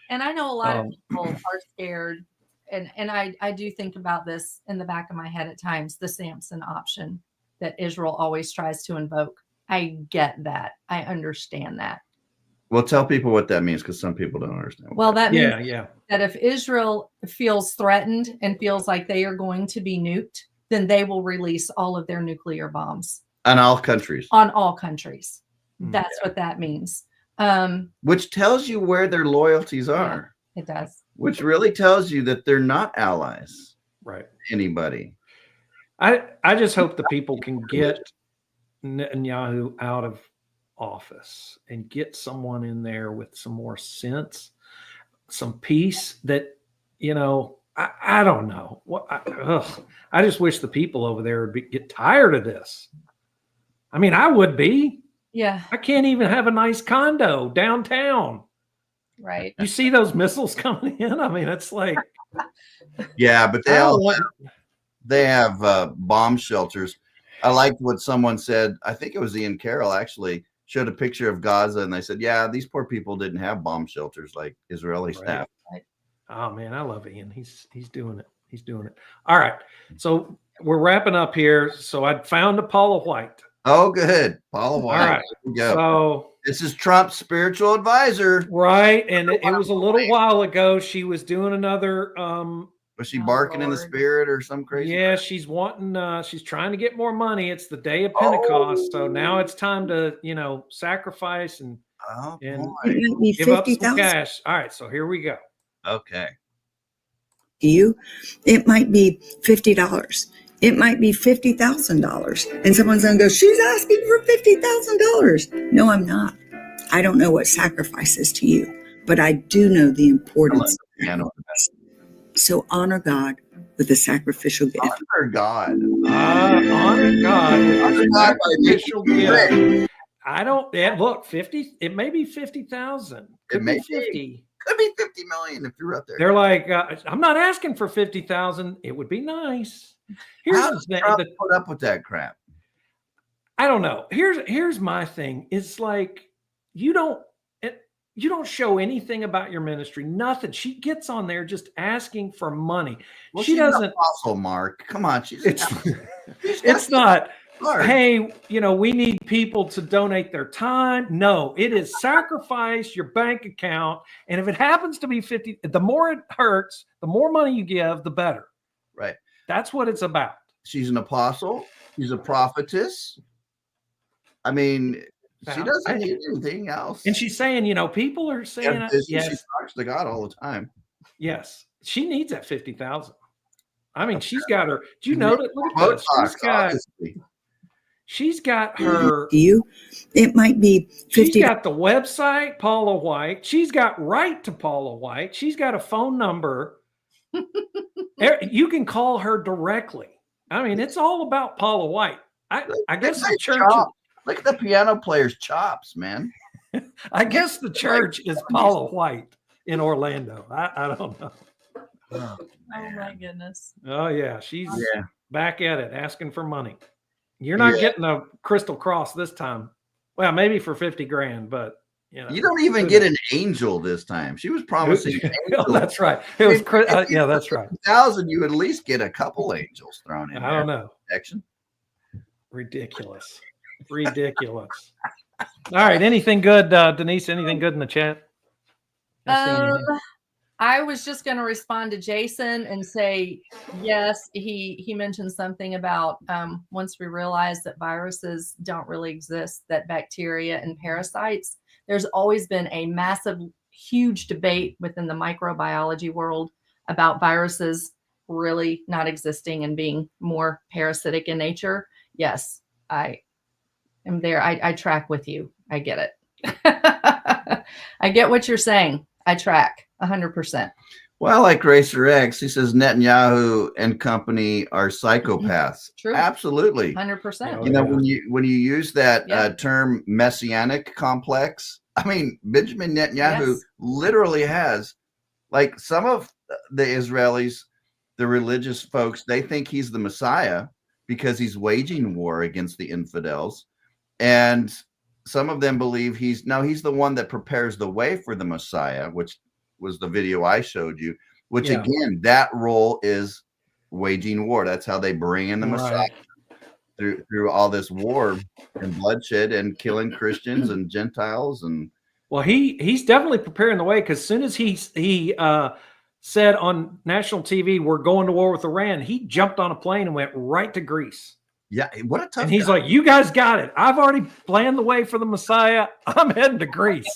And I know a lot of people are scared, and I do think about this in the back of my head at times, the Samson option that Israel always tries to invoke. I get that. I understand that. Well, tell people what that means, because some people don't understand. Well, that means that if Israel feels threatened and feels like they are going to be nuked, then they will release all of their nuclear bombs. On all countries. On all countries. That's what that means. Which tells you where their loyalties are. Yeah, it does. Which really tells you that they're not allies. Right. Anybody. I just hope the people can get Netanyahu out of office and get someone in there with some more sense, some peace that, you know, I don't know. I just wish the people over there would get tired of this. I mean, I would be. Yeah. I can't even have a nice condo downtown. Right. You see those missiles coming in? I mean, it's like. Yeah, but they have bomb shelters. I liked what someone said. I think it was Ian Carroll actually showed a picture of Gaza, and they said, yeah, these poor people didn't have bomb shelters like Israelis have. Right. Oh man, I love Ian. He's doing it. He's doing it. All right. So we're wrapping up here. So I found a Paula White. Oh, good. Paula White. All right. Here we go. So this is Trump's spiritual advisor. Right. And it was a little while ago. She was doing another was she barking in the spirit or some crazy? Yeah, she's wanting she's trying to get more money. It's the day of Pentecost. So now it's time to, you know, sacrifice and give up some cash. All right, so here we go. Okay. You, it might be $50. It might be $50,000. And someone's going to go, she's asking for $50,000. No, I'm not. I don't know what sacrifice is to you, but I do know the importance. So honor God with a sacrificial gift. Honor God. Honor God with a sacrificial gift. I don't, look, 50, it may be 50,000. It may be 50. Could be 50 million if you're up there. They're like, I'm not asking for 50,000. It would be nice. How does Trump put up with that crap? I don't know. Here's my thing. It's like you don't show anything about your ministry. Nothing. She gets on there just asking for money. Well, she doesn't. An apostle, Mark. Come on. It's not. Hey, you know, we need people to donate their time. No, it is sacrifice your bank account. And if it happens to be 50, the more it hurts, the more money you give, the better. Right. That's what it's about. She's an apostle. She's a prophetess. I mean, she doesn't need anything else. And she's saying, you know, people are saying, yes. She talks to God all the time. Yes. She needs that 50,000. I mean, she's got her. Do you know that? Look at this. She's got her. It might be 50. She's got the website, Paula White. She's got right to Paula White. She's got a phone number. You can call her directly. I mean, it's all about Paula White. I guess the church. Look at the piano player's chops, man. I guess the church is Paula White in Orlando. I don't know. Oh my goodness. Oh yeah, she's back at it, asking for money. You're not getting a crystal cross this time. Well, maybe for 50 grand, but you know. You don't even get an angel this time. She was promising angels. That's right. It was yeah, that's right. 1,000, you at least get a couple angels thrown in. I don't know. Protection. Ridiculous. All right. Anything good, Denise? Anything good in the chat? I was just going to respond to Jason and say, yes, he mentioned something about once we realize that viruses don't really exist, that bacteria and parasites, there's always been a massive, huge debate within the microbiology world about viruses really not existing and being more parasitic in nature. Yes, I am there. I track with you. I get it. I get what you're saying. I track 100%. Well, like Racer X, he says Netanyahu and company are psychopaths. True. Absolutely. 100%. You know, when you use that term messianic complex, I mean, Benjamin Netanyahu literally has, like, some of the Israelis, the religious folks, they think he's the Messiah because he's waging war against the infidels. And some of them believe he's the one that prepares the way for the Messiah, which was the video I showed you, which again, that role is waging war. That's how they bring in the Messiah through all this war and bloodshed and killing Christians and Gentiles. And well, he's definitely preparing the way, because as soon as he said on national TV, we're going to war with Iran, he jumped on a plane and went right to Greece. Yeah, what a tough And he's guy. like, you guys got it. I've already planned the way for the Messiah. I'm heading to Greece.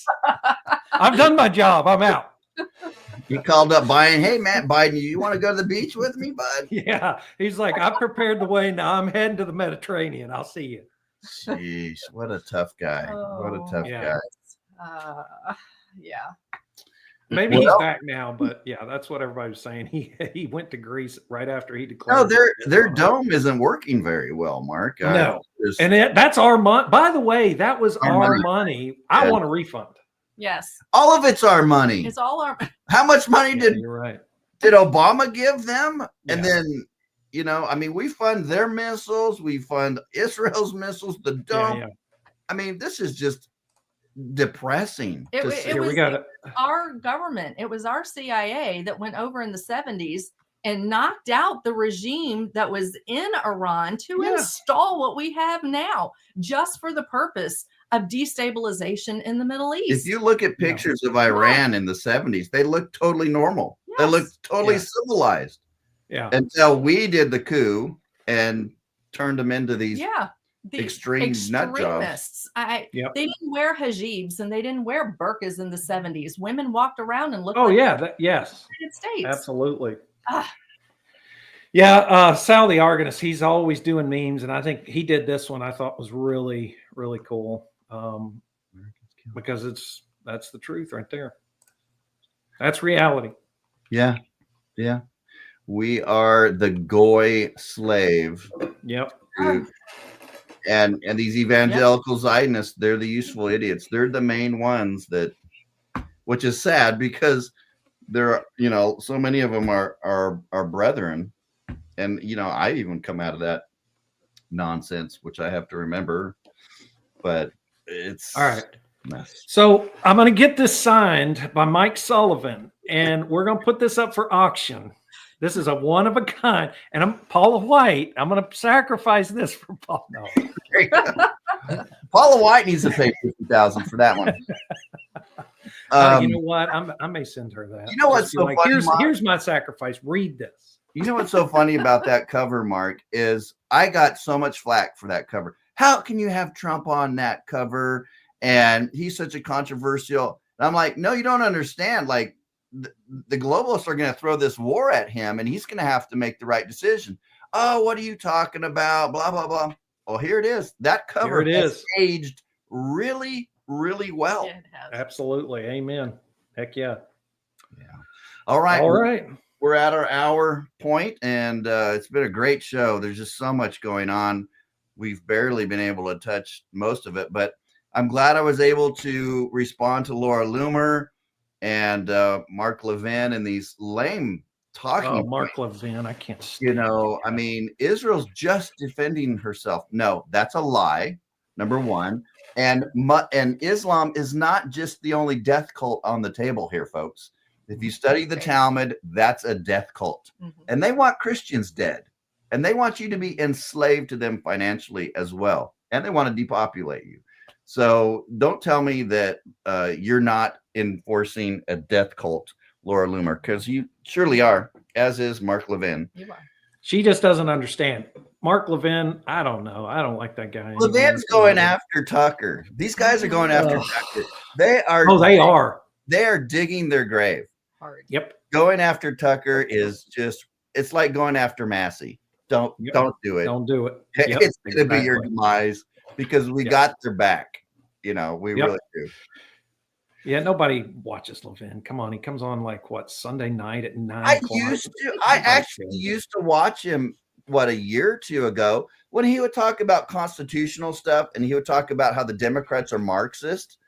I've done my job. I'm out. He called up Biden. Hey, Matt Biden, you want to go to the beach with me, bud? Yeah. He's like, I've prepared the way. Now I'm heading to the Mediterranean. I'll see you. Jeez, what a tough guy. What a tough guy. Yeah. Maybe he's back now, but yeah, that's what everybody was saying. He went to Greece right after he declared. No, their dome isn't working very well, Mark. No, and that's our money. By the way, that was our money. I want a refund. Yes, all of it's our money. It's all our. How much money did Obama give them? And then, you know, I mean, we fund their missiles, we fund Israel's missiles, the dome. I mean, this is just depressing. It was our government. It was our CIA that went over in the 70s and knocked out the regime that was in Iran to install what we have now, just for the purpose of destabilization in the Middle East. If you look at pictures of Iran in the 70s, they look totally normal. They look totally civilized. Yeah. Until we did the coup and turned them into these the extreme nut jobs. They didn't wear hijabs and they didn't wear burqas in the 70s. Women walked around and looked like the United States. Absolutely. Yeah, Sal the Argonist, he's always doing memes, and I think he did this one I thought was really, really cool. Because that's the truth right there. That's reality. Yeah. Yeah. We are the Goy slave. Yep. And these evangelical Zionists, they're the useful idiots. They're the main ones that, which is sad because there are, you know, so many of them are brethren. And, you know, I even come out of that nonsense, which I have to remember, but it's all right. So I'm going to get this signed by Mike Sullivan, and we're going to put this up for auction. This is a one of a kind, and I'm Paula White. I'm going to sacrifice this for Paula. No. Paula White needs to pay $50,000 for that one. You know what? I may send her that. You know what's so funny? Here's my sacrifice. Read this. You know what's so funny about that cover, Mark, is I got so much flack for that cover. How can you have Trump on that cover? And he's such a controversial. And I'm like, no, you don't understand. Like the globalists are going to throw this war at him, and he's going to have to make the right decision. Oh, what are you talking about? Blah, blah, blah. Well, here it is. That cover has aged really, really well. Yeah, it has. Absolutely. Amen. Heck yeah. Yeah. All right. All right. We're at our hour point, and it's been a great show. There's just so much going on. We've barely been able to touch most of it, but I'm glad I was able to respond to Laura Loomer and Mark Levin and these lame talking. Oh, Mark Levin, I can't stand. You know, I mean, Israel's just defending herself. No, that's a lie. Number one, and Islam is not just the only death cult on the table here, folks. If you study the Talmud, that's a death cult, and they want Christians dead, and they want you to be enslaved to them financially as well, and they want to depopulate you. So don't tell me that you're not enforcing a death cult, Laura Loomer, because you surely are, as is Mark Levin. You are. She just doesn't understand. Mark Levin, I don't know. I don't like that guy. Levin's going after Tucker. These guys are going after Tucker. They are. Oh, they are. They are digging their grave. Hard. Yep. Going after Tucker is just, it's like going after Massey. Don't do it. Don't do it. Yep, it's going to be your demise because we got their back. You know, we really do. Yeah, nobody watches Levin. Come on, he comes on like what, Sunday night at 9 I actually used to watch him a year or two ago when he would talk about constitutional stuff and he would talk about how the Democrats are Marxist,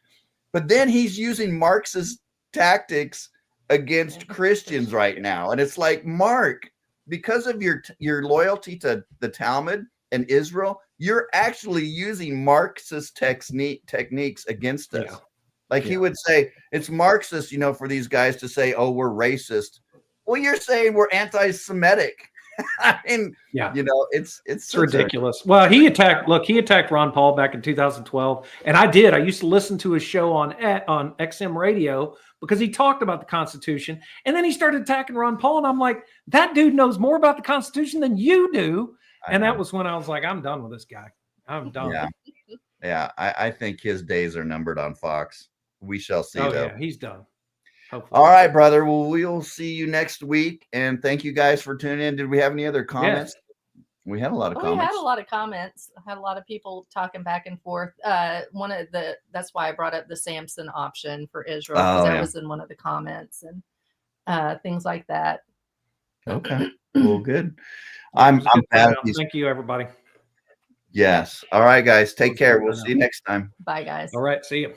but then he's using Marxist tactics against Christians right now, and it's like, Mark, because of your loyalty to the Talmud and Israel, you're actually using Marxist techniques against us. Like he would say, it's Marxist, you know, for these guys to say, oh, we're racist. Well, you're saying we're anti-Semitic. I mean, you know, it's ridiculous. Well, he attacked Ron Paul back in 2012. And I used to listen to his show on XM radio because he talked about the Constitution. And then he started attacking Ron Paul. And I'm like, that dude knows more about the Constitution than you do. And that was when I was like, I'm done with this guy. I'm done. Yeah. Yeah. I think his days are numbered on Fox. We shall see, though. Yeah, he's done. Hopefully. All right, brother. Well, we'll see you next week. And thank you guys for tuning in. Did we have any other comments? Yes. We had a lot of comments. We had a lot of comments. I had a lot of people talking back and forth. That's why I brought up the Samson option for Israel, because that was in one of the comments and things like that. Okay. Well, good. I'm glad. Thank you, everybody. Yes. All right, guys. Take care. We'll see you next time. Bye, guys. All right. See you.